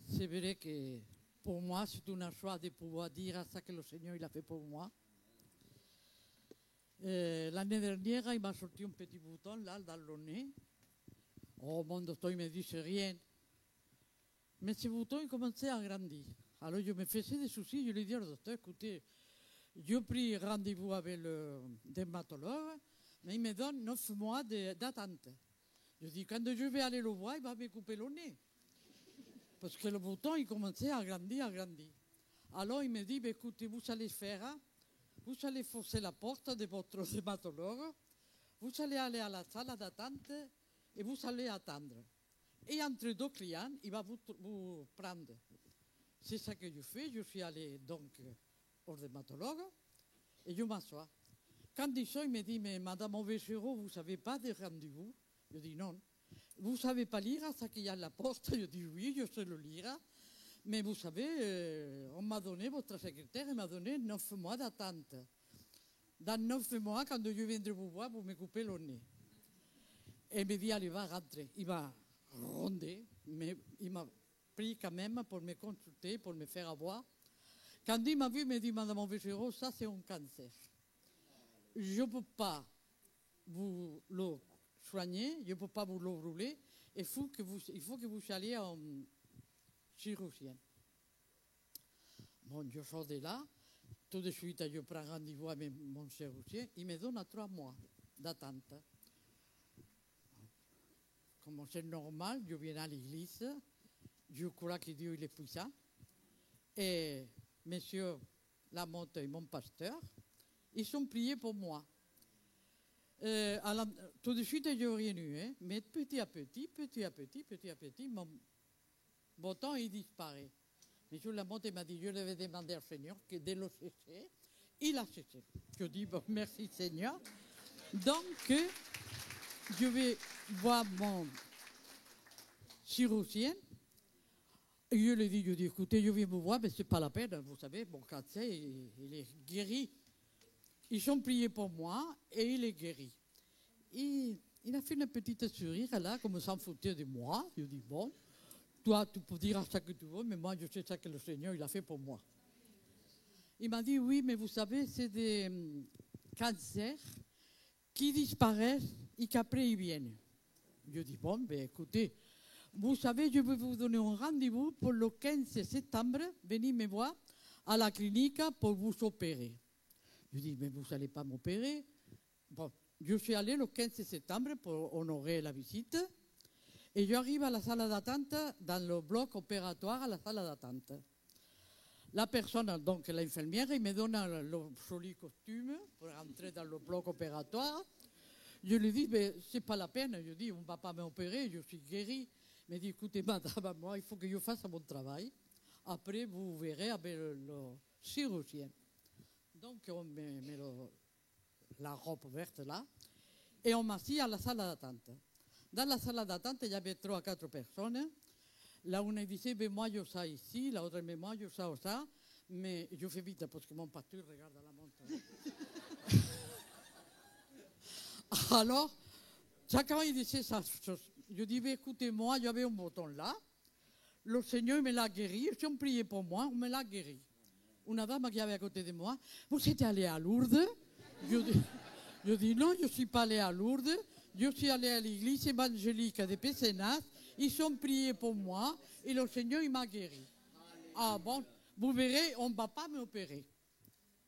C'est vrai que pour moi, c'est une joie de pouvoir dire ça que le Seigneur il a fait pour moi. L'année dernière, il m'a sorti un petit bouton là dans le nez. Oh, mon docteur il me dit c'est rien. Mais ce bouton il commençait à grandir. Alors je me faisais des soucis. Je lui dis au docteur, écoutez, j'ai pris rendez-vous avec le dermatologue, mais il me donne 9 mois d'attente. Je dis, quand je vais aller le voir, il va me couper le nez. Parce que le bouton, il commençait à grandir, à grandir. Alors il me dit, bah, écoutez, vous allez faire, vous allez forcer la porte de votre dermatologue, vous allez aller à la salle d'attente et vous allez attendre. Et entre deux clients, il va vous prendre. C'est ça que je fais. Je suis allé donc au dermatologue et je m'assois. Quand il sort, il me dit, mais Madame Ovechero, vous ne savez pas de rendez-vous? Je dis non. Vous ne savez pas lire ça qu'il y a à la porte? Je dis oui, je sais le lire. Mais vous savez, on m'a donné, votre secrétaire m'a donné 9 mois d'attente. Dans 9 mois, quand je viendrai vous voir, vous me coupez le nez. Et il me dit, allez, va rentrer. Il va ronder, mais il m'a pris quand même pour me consulter, pour me faire avoir. Quand il m'a vu, il m'a dit, Madame Ovechero, ça c'est un cancer. Je ne peux pas vous le soigner, je ne peux pas vous le rouler, il faut que vous alliez en chirurgien. Bon, je sors de là, tout de suite je prends rendez-vous avec mon chirurgien, il me donne 3 mois d'attente. Comme c'est normal, je viens à l'église, je crois que Dieu il est puissant, et Monsieur Lamotte et mon pasteur, ils sont priés pour moi. Tout de suite, je n'ai rien eu, hein, mais petit à petit, mon bouton il disparaît. Monsieur Lamotte m'a dit, je devais demander au Seigneur que de le cesser. Il a cessé. Je dis, bon, merci Seigneur. Donc, je vais voir mon chirurgien. Et je lui dis, écoutez, je viens vous voir, mais ce n'est pas la peine, vous savez, mon cancer, il est guéri. Ils ont prié pour moi et il est guéri. Il a fait une petite sourire là, comme s'en foutait de moi. Je dis, bon, toi, tu peux dire ça que tu veux, mais moi, je sais ça que le Seigneur, il a fait pour moi. Il m'a dit, oui, mais vous savez, c'est des cancers qui disparaissent et qu'après, ils viennent. Je dis, bon, ben écoutez, vous savez, je vais vous donner un rendez-vous pour le 15 septembre. Venez me voir à la clinique pour vous opérer. Je dis, mais vous n'allez pas m'opérer. Bon, je suis allé le 15 septembre pour honorer la visite. Et j'arrive à la salle d'attente, dans le bloc opératoire, à la salle d'attente. La personne, donc l'infirmière, il me donne le joli costume pour entrer dans le bloc opératoire. Je lui dis, mais c'est pas la peine. Je dis, on ne va pas m'opérer, je suis guéri. Il me dit, écoutez, madame, moi, il faut que je fasse mon travail. Après, vous verrez avec le chirurgien. Donc, on met la robe verte là, et on m'assit à la salle d'attente. Dans la salle d'attente, il y avait 3 à 4 personnes. La une disait, mais moi, je sais ici, la autre, mais moi, je sais ça. Mais je fais vite parce que mon pasteur regarde la montre. Alors, chacun il disait ça. Je dis, écoutez, moi, j'avais un bouton là. Le Seigneur me l'a guéri. Ils ont prié pour moi, on me l'a guéri. Une dame qui avait à côté de moi, vous êtes allé à Lourdes? Je dis, non, je ne suis pas allé à Lourdes. Je suis allé à l'église évangélique de Pézenas. Ils ont prié pour moi et le Seigneur il m'a guéri. Ah bon, vous verrez, on ne va pas m'opérer.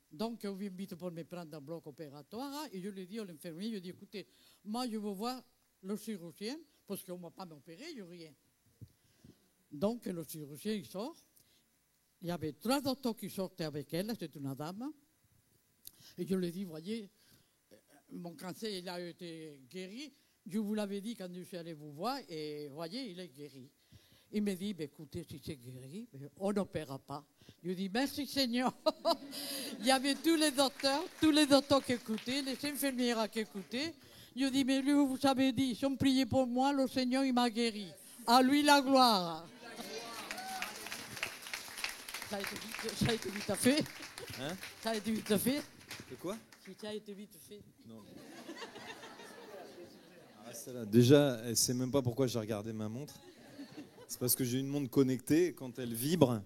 Donc, on m'invite pour me prendre un bloc opératoire et je lui dis à l'infirmier, je dis, écoutez, moi je veux voir le chirurgien parce qu'on ne va pas m'opérer, je rien. Donc, le chirurgien il sort. Il y avait 3 docteurs qui sortaient avec elle, c'est une dame. Et je lui dis, voyez, mon cancer il a été guéri. Je vous l'avais dit quand je suis allé vous voir, et voyez, il est guéri. Il me dit, écoutez, si c'est guéri, on n'opérera pas. Je lui dis, merci Seigneur. Il y avait tous les docteurs qui écoutaient, les infirmières qui écoutaient. Je dis, mais lui, vous avez dit, ils ont prié pour moi, le Seigneur, il m'a guéri. À lui la gloire. Ça a été vite fait. Hein? Ça a été vite fait. C'est quoi? Si ça a été vite fait. Non. Reste là. Déjà, elle ne sait même pas pourquoi j'ai regardé ma montre. C'est parce que j'ai une montre connectée et quand elle vibre,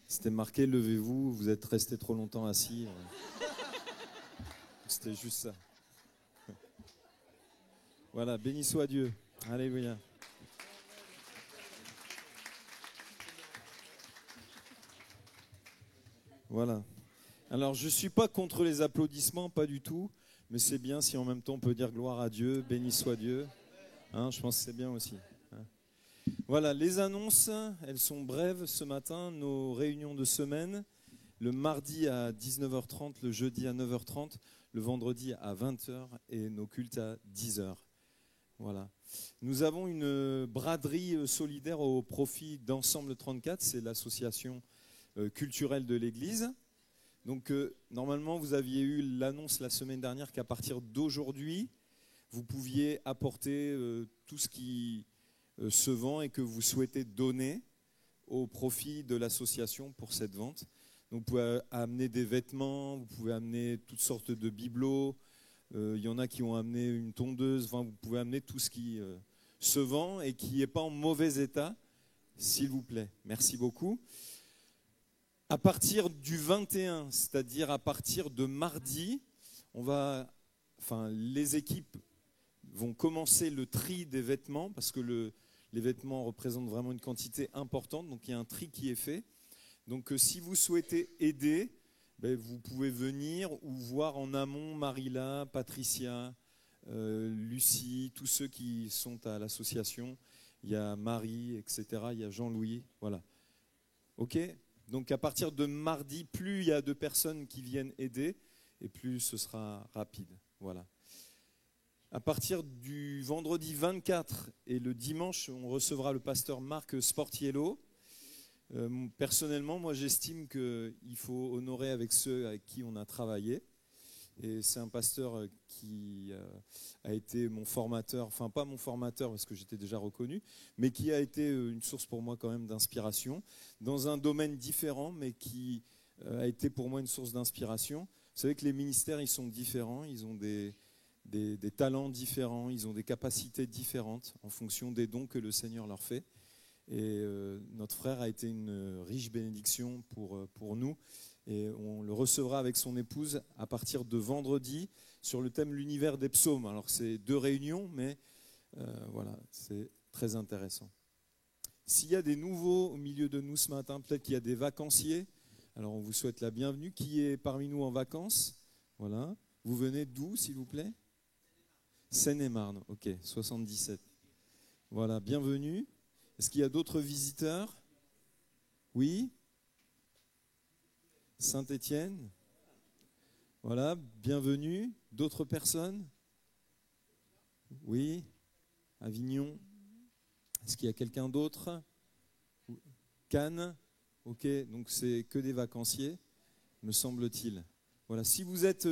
c'était marqué « Levez-vous, vous êtes resté trop longtemps assis ». C'était juste ça. Voilà, béni soit Dieu. Alléluia. Voilà. Alors, je ne suis pas contre les applaudissements, pas du tout, mais c'est bien si en même temps on peut dire gloire à Dieu, béni soit Dieu. Hein, je pense que c'est bien aussi. Hein. Voilà, les annonces, elles sont brèves ce matin, nos réunions de semaine, le mardi à 19h30, le jeudi à 9h30, le vendredi à 20h et nos cultes à 10h. Voilà. Nous avons une braderie solidaire au profit d'Ensemble 34, c'est l'association culturelle de l'Église. Donc normalement vous aviez eu l'annonce la semaine dernière qu'à partir d'aujourd'hui, vous pouviez apporter tout ce qui se vend et que vous souhaitez donner au profit de l'association pour cette vente. Donc vous pouvez amener des vêtements, vous pouvez amener toutes sortes de bibelots, il y en a qui ont amené une tondeuse, enfin, vous pouvez amener tout ce qui se vend et qui n'est pas en mauvais état, s'il vous plaît. Merci beaucoup. À partir du 21, c'est-à-dire à partir de mardi, les équipes vont commencer le tri des vêtements parce que les vêtements représentent vraiment une quantité importante, donc il y a un tri qui est fait. Donc si vous souhaitez aider, vous pouvez venir ou voir en amont Marilla, Patricia, Lucie, tous ceux qui sont à l'association. Il y a Marie, etc. Il y a Jean-Louis, voilà. Ok ? Donc à partir de mardi, plus il y a de personnes qui viennent aider, et plus ce sera rapide. Voilà. À partir du vendredi 24 et le dimanche, on recevra le pasteur Marc Sportiello. Personnellement, moi j'estime qu'il faut honorer avec ceux avec qui on a travaillé. Et c'est un pasteur qui a été mon formateur, enfin pas mon formateur parce que j'étais déjà reconnu, mais qui a été une source pour moi quand même d'inspiration, dans un domaine différent, mais qui a été pour moi une source d'inspiration. Vous savez que les ministères, ils sont différents, ils ont des talents différents, ils ont des capacités différentes en fonction des dons que le Seigneur leur fait. Et notre frère a été une riche bénédiction pour nous. Et on le recevra avec son épouse à partir de vendredi sur le thème l'univers des psaumes. Alors c'est 2 réunions, mais voilà, c'est très intéressant. S'il y a des nouveaux au milieu de nous ce matin, peut-être qu'il y a des vacanciers, alors on vous souhaite la bienvenue. Qui est parmi nous en vacances? Voilà. Vous venez d'où, s'il vous plaît? Seine-et-Marne, ok, 77. Voilà, bienvenue. Est-ce qu'il y a d'autres visiteurs? Oui? Saint-Étienne? Voilà, bienvenue. D'autres personnes? Oui? Avignon? Est-ce qu'il y a quelqu'un d'autre? Cannes? Ok, donc c'est que des vacanciers, me semble-t-il. Voilà, si vous êtes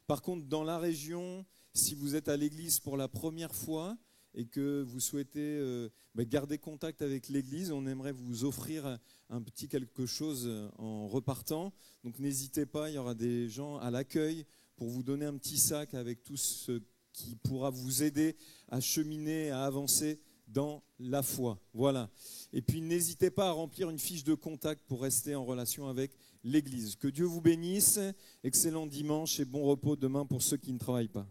par contre dans la région, si vous êtes à l'église pour la première fois et que vous souhaitez garder contact avec l'église, on aimerait vous offrir un petit quelque chose en repartant. Donc n'hésitez pas, il y aura des gens à l'accueil pour vous donner un petit sac avec tout ce qui pourra vous aider à cheminer, à avancer dans la foi. Voilà. Et puis n'hésitez pas à remplir une fiche de contact pour rester en relation avec l'église. Que Dieu vous bénisse. Excellent dimanche et bon repos demain pour ceux qui ne travaillent pas.